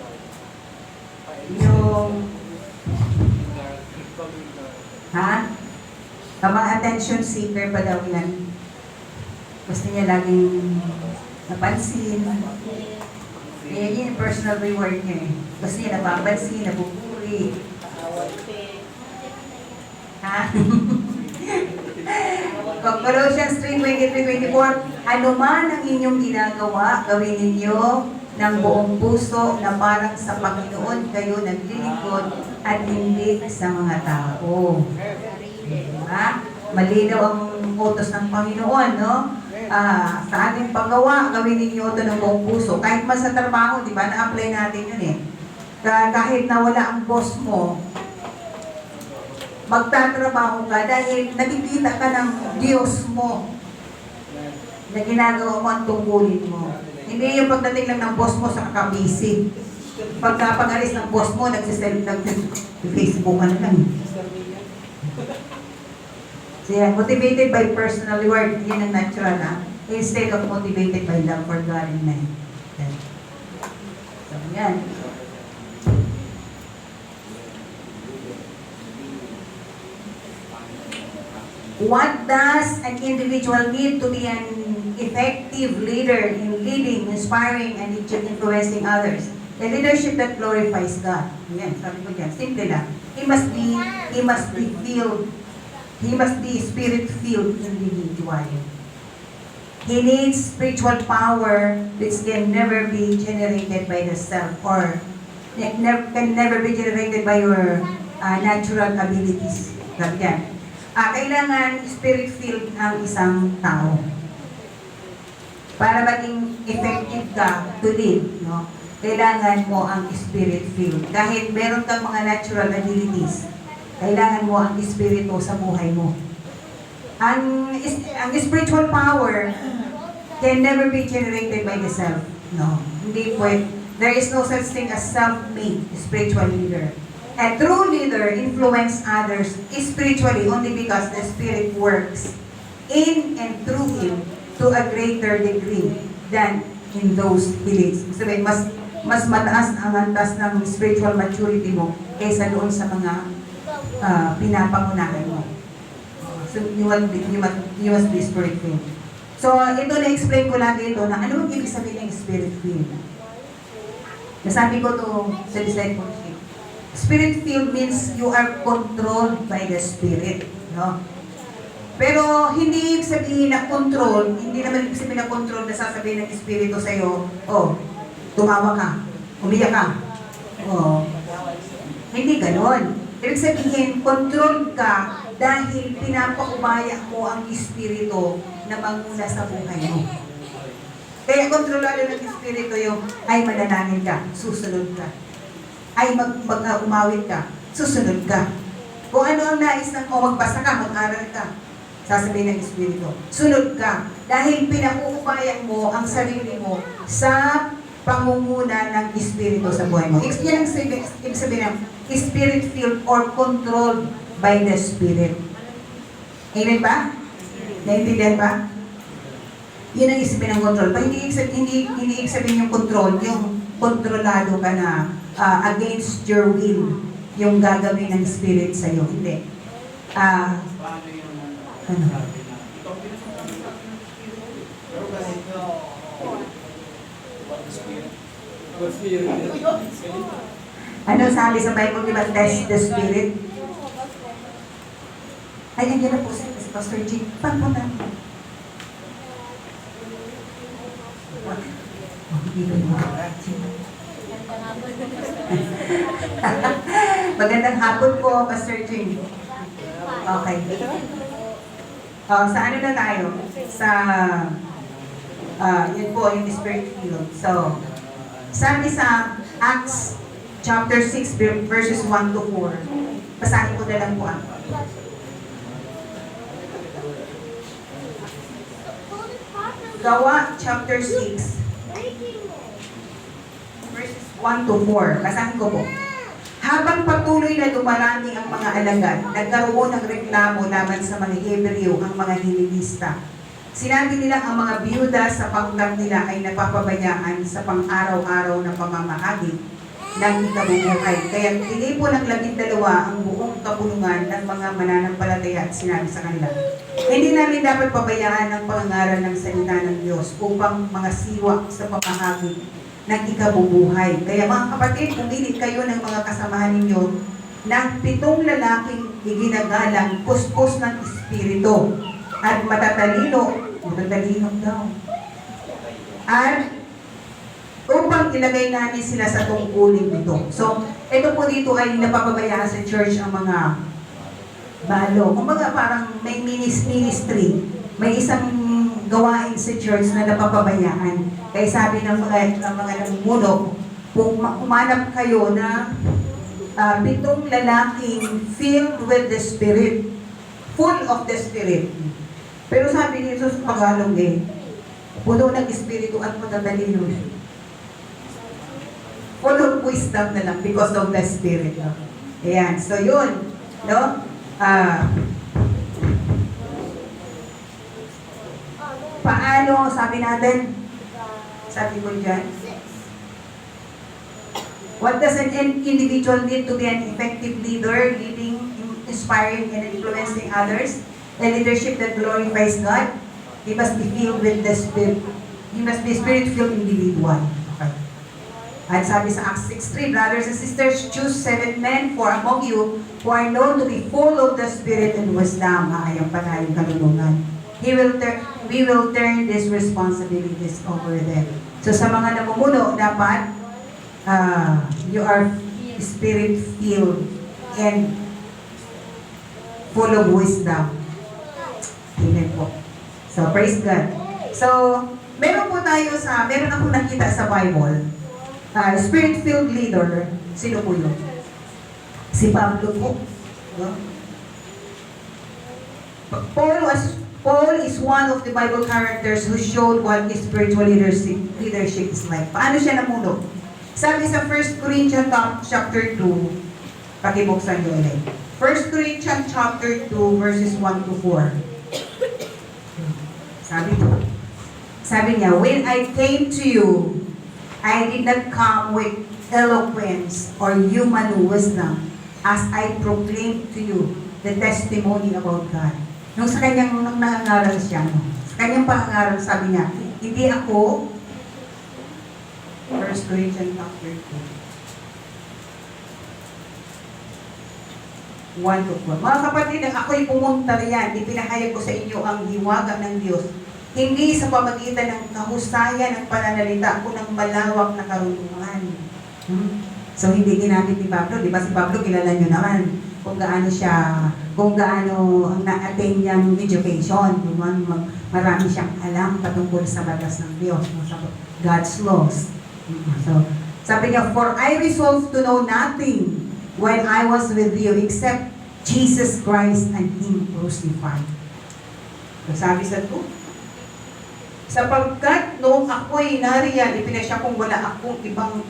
A: Yung, ha? Mga attention seeker pa daw yan. Gusto niya laging napansin. Yan yung personal reward niya eh. Gusto niya napapansin, napupuri. Ha? Colossians 3:23-24, ano man ang inyong ginagawa, gawin ninyo ng buong puso na parang sa Panginoon kayo naglilingkod at hindi sa mga tao. Diba? Malinaw ang utos ng Panginoon, no? Sa ating paggawa, gawin ninyo ito ng buong puso. Kahit man sa trabaho, di ba? Na-apply natin yun eh. Kahit nawala ang boss mo, magtatrabaho ka dahil nakikita ka ng Diyos mo na ginagawa mo ang tungkulin mo. Hindi yung pagdating lang ng boss mo sa kakabisi. Pagka-pag-alis ng boss mo, nag-Facebook ka na lang. So yan, motivated by personal reward, yan ang natural ha. Instead of motivated by love for God and man. Yan. So yan. What does an individual need to be an effective leader in leading, inspiring, and influencing others? A leadership that glorifies God. Yan, sabi ko dyan. Simple lang. He must be spirit-filled individual. He needs spiritual power which can never be generated by the self or can never be generated by your natural abilities. Sabi yan. Kailangan spirit-filled ang isang tao. Para maging effective ka to lead, no? Kailangan mo ang spirit-filled. Kahit meron kang mga natural abilities, kailangan mo ang espiritu sa buhay mo. Ang spiritual power can never be generated by the self. No, hindi pwede. There is no such thing as self-made spiritual leader. A true leader influences others spiritually only because the Spirit works in and through him to a greater degree than in those he leads. Sabi, mas mataas ang antas ng spiritual maturity mo kaysa doon sa mga pinapangunahan mo. So, you must be spirit-filled. So, ito na-explain ko lagi ito na ano ang ibig sabihin ng spirit-filled. Nasabi ko to sa discipleship. Spirit-filled means you are controlled by the Spirit. No? Pero hindi ibig sabihin na control, hindi naman ibig sabihin na control na sasabihin ng Espiritu sa'yo, oh, tumawa ka, umiyak ka. Oh, hindi ganon. Ibig sabihin, control ka dahil pinapakubaya mo ang Espiritu na manguna sa buhay mo. Kaya kontrolado ng Espiritu yung, ay manalangin ka, susunod ka. Ay umawit ka, susunod ka. Kung ano ang nais ng magbasa ka, mag-aral ka, sasabihin ng Espiritu, sunod ka. Dahil pinakukubayan mo ang sarili mo sa pangunguna ng Espiritu sa buhay mo. Yan ang ibig sabihin ng Spirit-filled or controlled by the Spirit. Amen ba? Naintindihan ba? Yun ang isipin ng control. Pero hindi ibig sabihin yung control, yung kontrolado ka na against your will, yung gagawin ng Spirit sa'yo. Hindi. Ano sabi sa Bible, di ba? Test the Spirit. Ay, nandiyan na po si Pastor G. Pagpunta. Magandang hapon po, Pastor Jim. Okay. Sa ano na tayo? Sa, yun po, yung Spirit field. So, sabi sa Acts chapter 6, verses 1 to 4. Basahin ko na lang po ako. Gawa chapter 6, verses 1 to 4. Basahin ko po. Habang patuloy na dumarami ang mga alagad, nagkaroon ng reklamo laban sa mga Hebreo ang mga Helenista. Sinabi nila ang mga biyuda sa pangkat nila ay napapabayaan sa pang-araw-araw na pamamahagi ng ikabubuhay. Kaya tinipo ng 12 ang buong kapulungan ng mga mananampalataya at sinabi sa kanila, hindi namin dapat pabayaan ang pangangaral ng salita ng Diyos upang mga siwa sa pamahagi ng ikabubuhay. Kaya mga kapatid, pumili kayo ng mga kasamahan ninyo ng 7 lalaking iginagalang puspos ng Espiritu at matatalino daw. At upang ilagay namin sila sa tungkulin nito. So, ito po dito ay napapabayaan sa church ang mga balo. Kumbaga parang may ministry. May isang gawain sa church na napapabayaan. Kaya sabi ng mga namumuno, kung umanap kayo na 7 lalaking filled with the Spirit, full of the Spirit. Pero sabi ni Jesus sa Tagalog puno ng Espiritu at matatalino. Full of wisdom na lang because of the Spirit. Ayan, so yun. No? Paano, sabi natin, sabi ko dyan, what does an individual need to be an effective leader, leading, inspiring, and influencing others? A leadership that glorifies God, he must be filled with the Spirit. He must be a Spirit-filled individual. Okay. At sabi sa Acts 6:3, brothers and sisters, choose 7 men for among you who are known to be full of the Spirit and wisdom. Ayang panayong kalulungan. We will turn these responsibilities over them. So sa mga namumuno, dapat you are Spirit-filled and full of wisdom. Amen po. So, praise God. So, meron akong nakita sa Bible, Spirit-filled leader, sino po yun? Si Pablo po. No? Paul is one of the Bible characters who showed what his spiritual leadership is like. Paano siya namuno? Sabi sa 1 Corinthians chapter 2, pakibuksan nyo ulit. 1 Corinthians chapter 2, verses 1 to 4. Sabi niya, when I came to you, I did not come with eloquence or human wisdom as I proclaimed to you the testimony about God. Nung nangangaral siya, sa kanyang pangangaral, sabi niya, hindi ako, 1 Corinthians chapter 2. 1 to 4. Mga kapatid, ako'y pumunta riyan, ipinahayag ko sa inyo ang hiwaga ng Diyos, hindi sa pamagitan ng kahusayan ng pananalita o ng malawak na karunungan. So, hindi ginamit ni Pablo. Di ba si Pablo, kilala nyo naman kung gaano ang na-attain niyang education. Marami siyang alam patungkol sa batas ng Diyos, sa God's laws. So, sabi niya, for I resolved to know nothing when I was with you except Jesus Christ and Him crucified. So, sabi sa 2, sapagkat noong ako'y nariyan, ipinasya kung wala akong ibang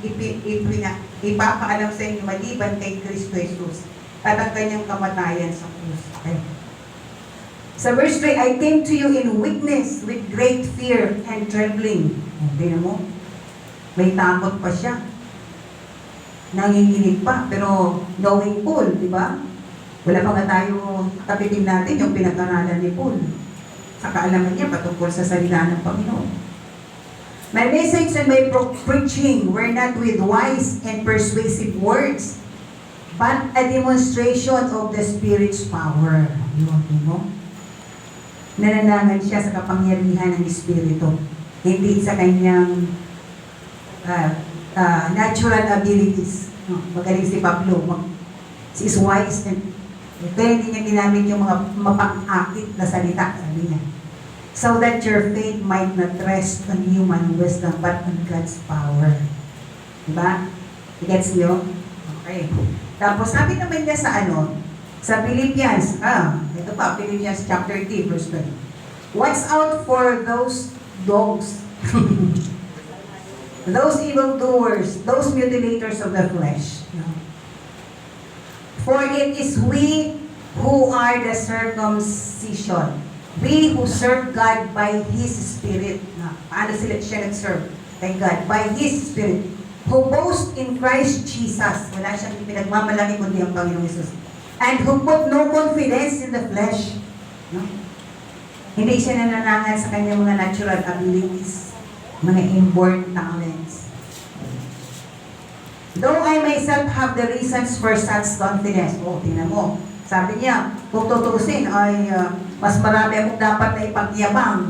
A: ipapaalam sa inyo maliban kay Kristo Jesus at ang kanyang kamatayan sa krus. Okay. Sa verse 3, I came to you in weakness with great fear and trembling. Tingnan mo, may takot pa siya. Nanginginig pa, pero knowing Paul, di ba? Wala pa nga tayo, kapitin natin yung pinag-aralan ni Paul. Sa kaalaman niya patungkol sa salita ng Panginoon. My message and my preaching were not with wise and persuasive words, but a demonstration of the Spirit's power. Yun mo? Nananagan siya sa kapangyarihan ng Espiritu, hindi sa kanyang natural abilities. Magaling si Pablo. He is wise and kaya hindi niya ginamit yung mga mapang-akit na salita, sabi niya. So that your faith might not rest on human wisdom, but on God's power. Diba? I-gets niyo? Okay. Tapos, sabi naman niya sa Philippians, ito pa, Philippians chapter 3, verse 20. Watch out for those dogs, those evildoers, those mutilators of the flesh. For it is we who are the circumcision We who serve God by His Spirit. Na, paano siya nag-serve? Kay God. By His Spirit. Who boast in Christ Jesus. Wala siyang pinagmamalaki kundi ang Panginoong Jesus. And who put no confidence in the flesh. No? Hindi siya nananangan sa kanyang mga natural abilities. Mga inborn talents. Though I myself have the reasons for such confidence. Tingnan mo. Sabi niya, kung tutusin ay mas marami akong dapat na ipagyabang.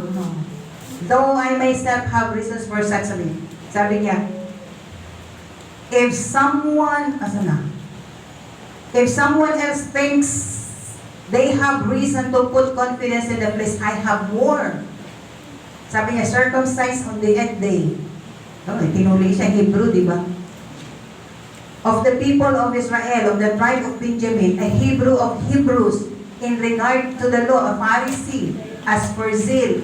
A: Though I myself have reasons for such sabi niya, if someone else thinks they have reason to put confidence in the flesh, I have more. Sabi niya, circumcised on the 8th day. Tinuli siya Hebrew, di ba? Of the people of Israel, of the tribe of Benjamin, a Hebrew of Hebrews, in regard to the law, a Pharisee, as for zeal,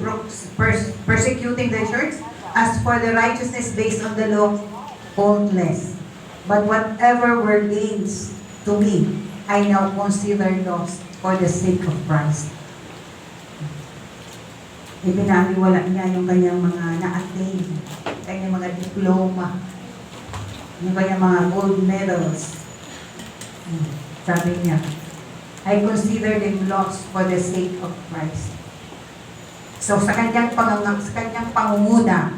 A: persecuting the church, as for the righteousness based on the law, faultless. But whatever were gains to me, I now consider lost for the sake of Christ. Ipinaniwala niya yung kanyang mga na-attain, kanyang mga diploma, yung kanyang mga gold medals. Sabi niya, I consider them lost for the sake of Christ. So sa kanyang pangunguna,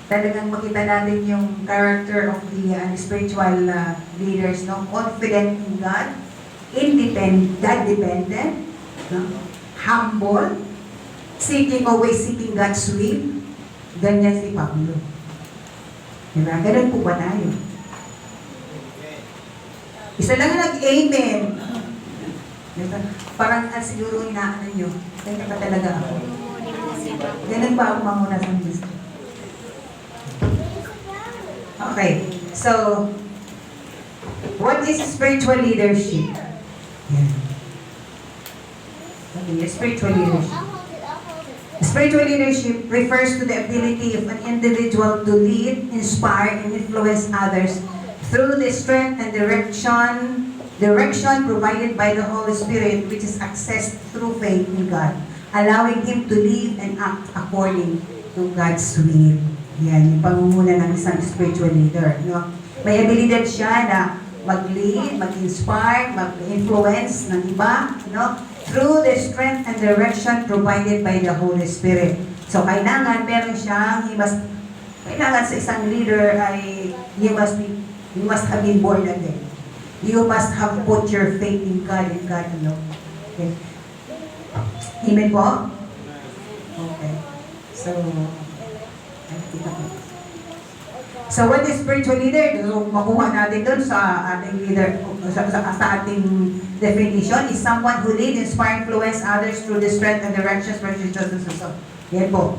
A: talagang makita natin yung character of the spiritual leaders, no? Confident in God, God-dependent, no? Humble, always seeking God's will. Ganyan si Pablo. Diba? Ganun po ba tayo? Isa lang ang nag-amen. Diba? Parang siguro inaano nyo. Kaya pa talaga ako. Ganun ba ako mamuna sa Diyos? Okay. So, what is spiritual leadership? Yeah. Okay, spiritual leadership. Spiritual leadership refers to the ability of an individual to lead, inspire, and influence others through the strength and direction provided by the Holy Spirit, which is accessed through faith in God, allowing Him to live and act according to God's will. Yan, yung pangunguna ng isang spiritual leader. No? May abilidad siya na mag-lead, mag-inspire, mag-influence ng iba, no? Through the strength and direction provided by the Holy Spirit. So, kailangan meron siyang, kailangan sa isang leader ay, you must have been born again. You must have put your faith in God and God alone. Okay. Amen po? Okay. So, what is spiritual leader? So, makuha natin doon sa ating leader, sa ating definition, is someone who lead, inspire, influence others through the strength and directions for Jesus. Yan po.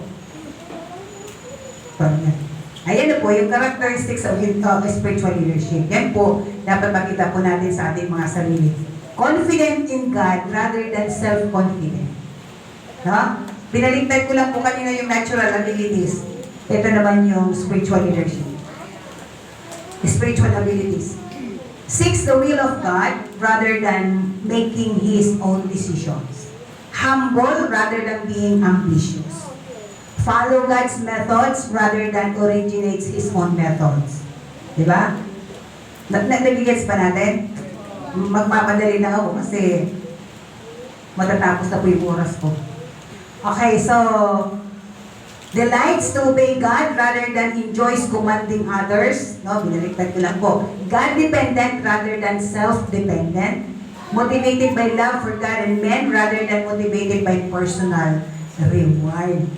A: Ayan na po, yung characteristics of spiritual leadership. Yan po, dapat makita po natin sa ating mga sarili. Confident in God rather than self-confident. No? Binaligtad ko lang po kanina yung natural abilities. Ito naman yung spiritual leadership. Spiritual abilities. Seeks the will of God rather than making his own decisions. Humble rather than being ambitious. Follow God's methods rather than originates his own methods. Diba? Nabigets pa natin? Magpapadali na ako kasi matatapos na po yung oras ko. Okay, so delights to obey God rather than enjoys commanding others. No, binaliktad ko lang po. God-dependent rather than self-dependent. Motivated by love for God and men rather than motivated by personal reward.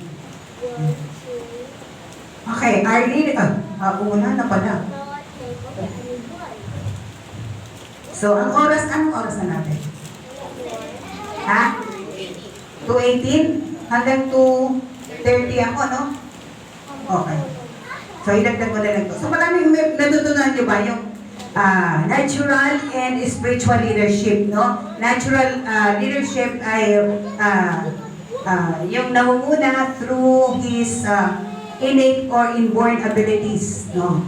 A: Okay, our leader... una na pala. So, anong oras na natin? Ha? 2:18? Hanggang 2:30 ako, no? Okay. So, idagdag ko na lang to. So, maraming natutunan nyo ba yung natural and spiritual leadership, no? Natural leadership ay yung namumuna through his innate or inborn abilities, no?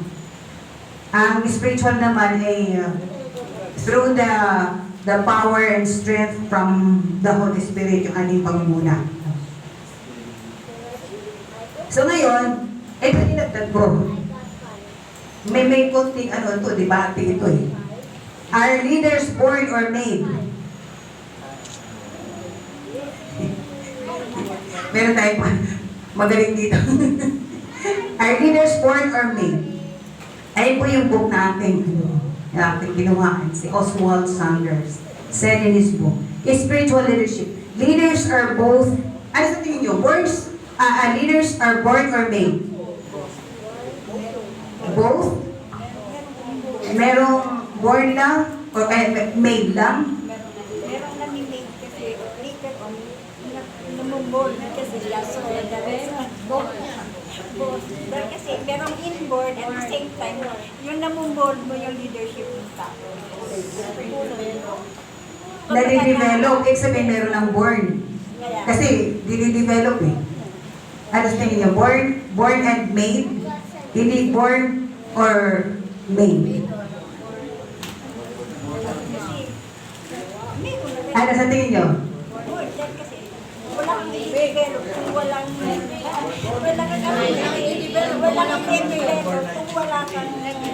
A: Ang spiritual naman ay through the the power and strength from the Holy Spirit yung ating pangunguna. So ngayon, ito dinagdag ko. May konting debate ito eh. Are leaders born or made? Meron tayo pa. Magaling dito. Are leaders born or made? Ayun po yung book na ating ginawaan. Si Oswald Sanders said in his book, Spiritual Leadership. Leaders are both, ano sa tingin nyo? Leaders are born or made? Both? Merong born lang? O made lang?
E: Meron nami-made kasi later on, namumbold kasi siya. So, both. Pero kasi merong inborn at the same time, yung namumbold mo yung leadership ng tao.
A: Nade-develop. Ibig sabihin meron ng born. Kasi dinidevelop eh. Ano sa tingin nyo? Born and made? Hindi born or made? Ano sa tingin nyo?
E: Kasi walang i-develop kung walang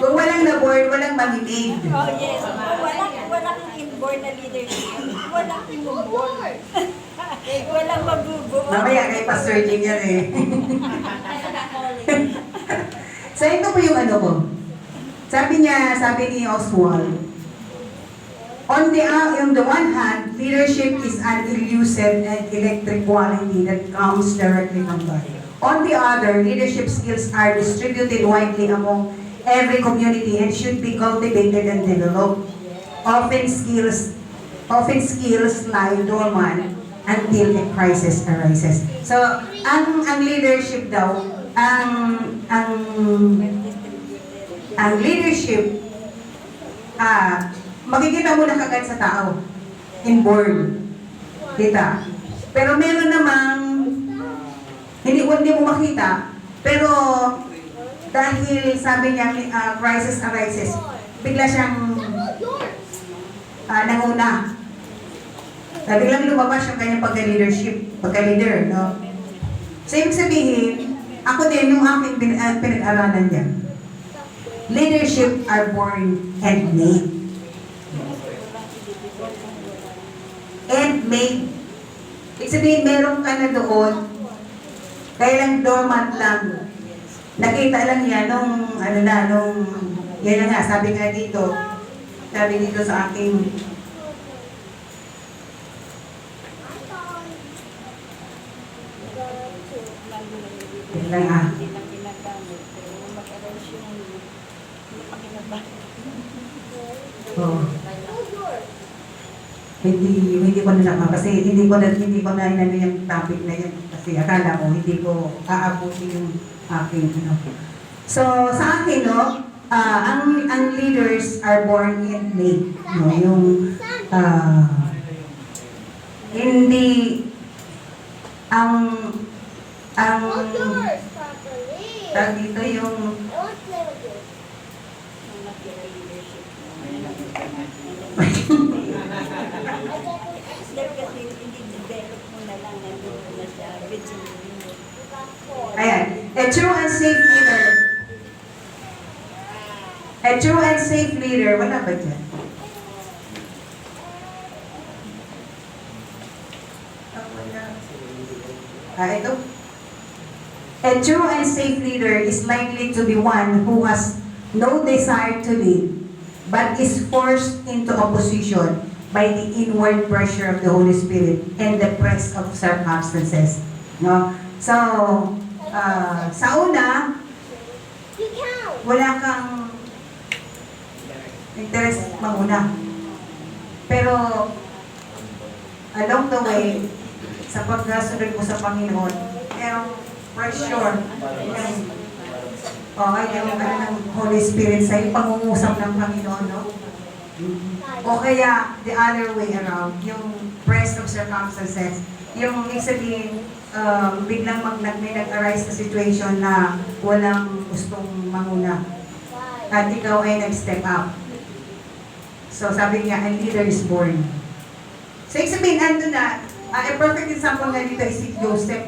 A: Kung walang na-born, walang mamimade.
E: Oh yes, kung walang inborn na leadership, walang imuborn. Walang mabubuo.
A: Mamaya kay Pastor Jing yan eh. So ito po yung ano ko. Sabi ni Oswald, on the one hand, leadership is an elusive and electric quality that comes directly from God. On the other, leadership skills are distributed widely among every community and should be cultivated and developed. Often skills lie dormant until a crisis arises. So, ang leadership daw, ang leadership, makikita mo na kagad sa tao, inborn, kita. Pero meron namang, hindi mo makita, pero dahil sabi niya, crisis arises, bigla siyang nanguna. Biglang lumabas yung kanyang pagka-leader, no? So, ibig sabihin, ako din, yung aking pinag-aralan niya, leadership are born and made. And made. Ibig sabihin, meron ka na doon, kaya lang dormant lang. Nakita lang yan yan na nga, sabi dito sa aking, yan lang
E: Hindi na ginagamit, pero mag-arrange yung pakinabahan.
A: oh. Hindi ko na kasi hindi ko na inano yung topic na yun kasi akala ko hindi ko aabutin yung aking So sa akin ang leaders are born and made, no, yung hindi tawag dito yung
E: Kasi hindi develop mo na lang nandun na siya.
A: ayan, a true and safe leader, wala ba dyan? Ito. A true and safe leader is likely to be one who has no desire to lead, but is forced into a position by the inward pressure of the Holy Spirit and the press of circumstances. No? So, sa una, wala kang interest manguna. Pero, along the way, sa pagkasunod mo sa Panginoon, merong pressure ng Holy Spirit sa pangungusap ng Panginoon, no? O kaya, the other way around, yung press of circumstances, yung ibig sabihin, biglang may nag-arise na situation na walang gustong manguna. At ikaw ay nag-step up. So sabi niya, a leader is born. So ibig sabihin, ando na, a perfect example nga dito ay si Joseph.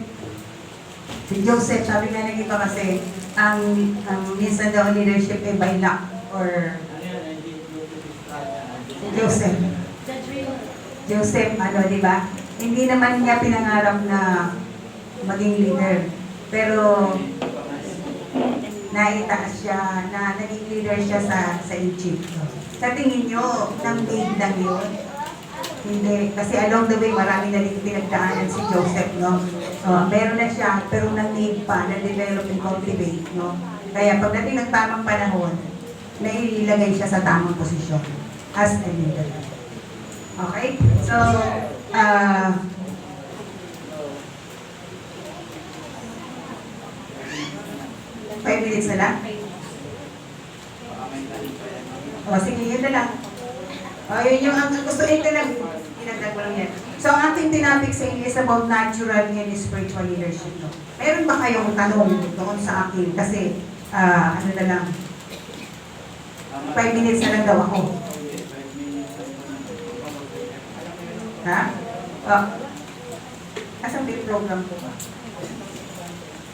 A: Si Joseph, sabi nga ng iba kasi, ang minsan daw ang leadership ay by luck or si Joseph. Joseph, ano, di ba? Hindi naman niya pinangarap na maging leader. Pero naitaas siya, na naging leader siya sa Egypt. Sa tingin nyo, nang-made lang yun? Hindi. Kasi along the way, marami na rin pinagdaanan si Joseph, no? Meron na siya, pero nang-made pa, na-develop and cultivate, no? Kaya pagdating ng tamang panahon, nailagay siya sa tamang posisyon as a leader. Okay? So, 5 minutes na lang? O, sige, yun na lang. O, yun yung ang gusto ito lang. Tinagdag ko lang yan. So, ang ating tinapik sa inyo is about natural and spiritual leadership. No? Meron ba kayong tanong doon sa akin? Kasi, ano na lang, 5 minutes na lang daw ako. Ha? O, asang big program ko ba?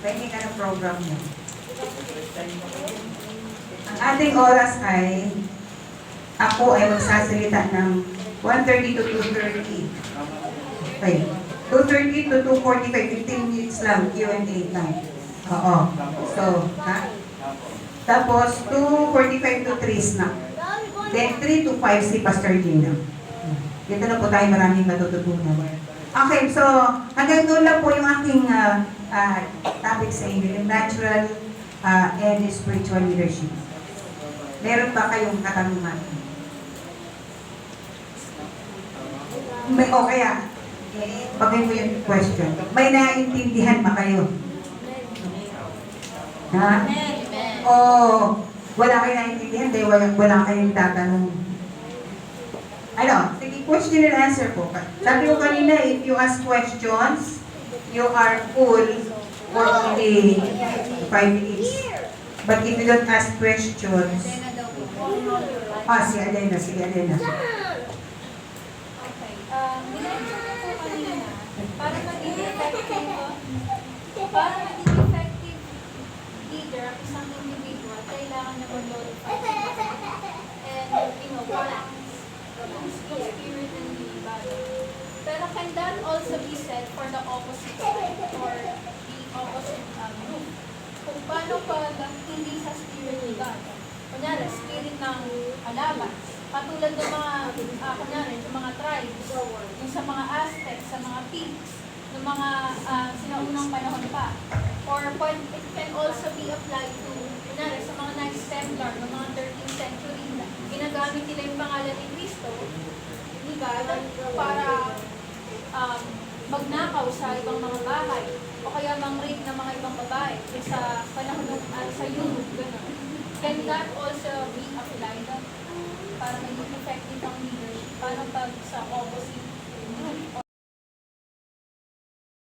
A: Pwede ka ng program niya. Ang ating oras ay ako ay magsasalita ng 1:30 to 2:30. Okay. 2:30 to 2:45, 15 minutes lang, Q&A time. Oo. So, ha? Tapos, 2:45 to 3 snack. Then, 3 to 5 si Pastor Gina. Dito na po tayo maraming matututunan. Okay, so, hanggang doon lang po yung aking topic sa inyo, yung natural and spiritual leadership. Meron ba kayong katanungan? May, o kaya, bagay mo yung question. May naiintindihan ba kayo? Ha? O wala kayong naiintindihan dahil wala kayong tatanong. Ano? Sige, question and answer po. Sabi ko kanina, if you ask questions, you are full for only 5 minutes. But if you don't ask questions, si Alena, sige Alena.
B: Okay. Nilenture ko po kanina, para maging effective leader ang isang individual, kailangan na mag-glorify. And, balance the spirit and the body. Pero can that also be said for the opposite side or the opposite group? Kung paano pag hindi sa spirit ni God? Kunyari, spirit ng kalaban. Katulad ng mga, kunyari, yung mga tribes, yung sa mga Aztecs, sa mga Picts, ng mga sinaunang panahon pa. Or it can also be applied to, kunyari, sa mga Knights Templar, ng mga 13th century, ginagamit nila yung pangalan ni Cristo, ni God, para magnakaw sa ibang mga bahay, o kaya mang-rape ng mga ibang babae, sa panahon ng, sa Europe, gano'n. Can that also be applied para maging effective ang leadership? Paano pag sa opposite group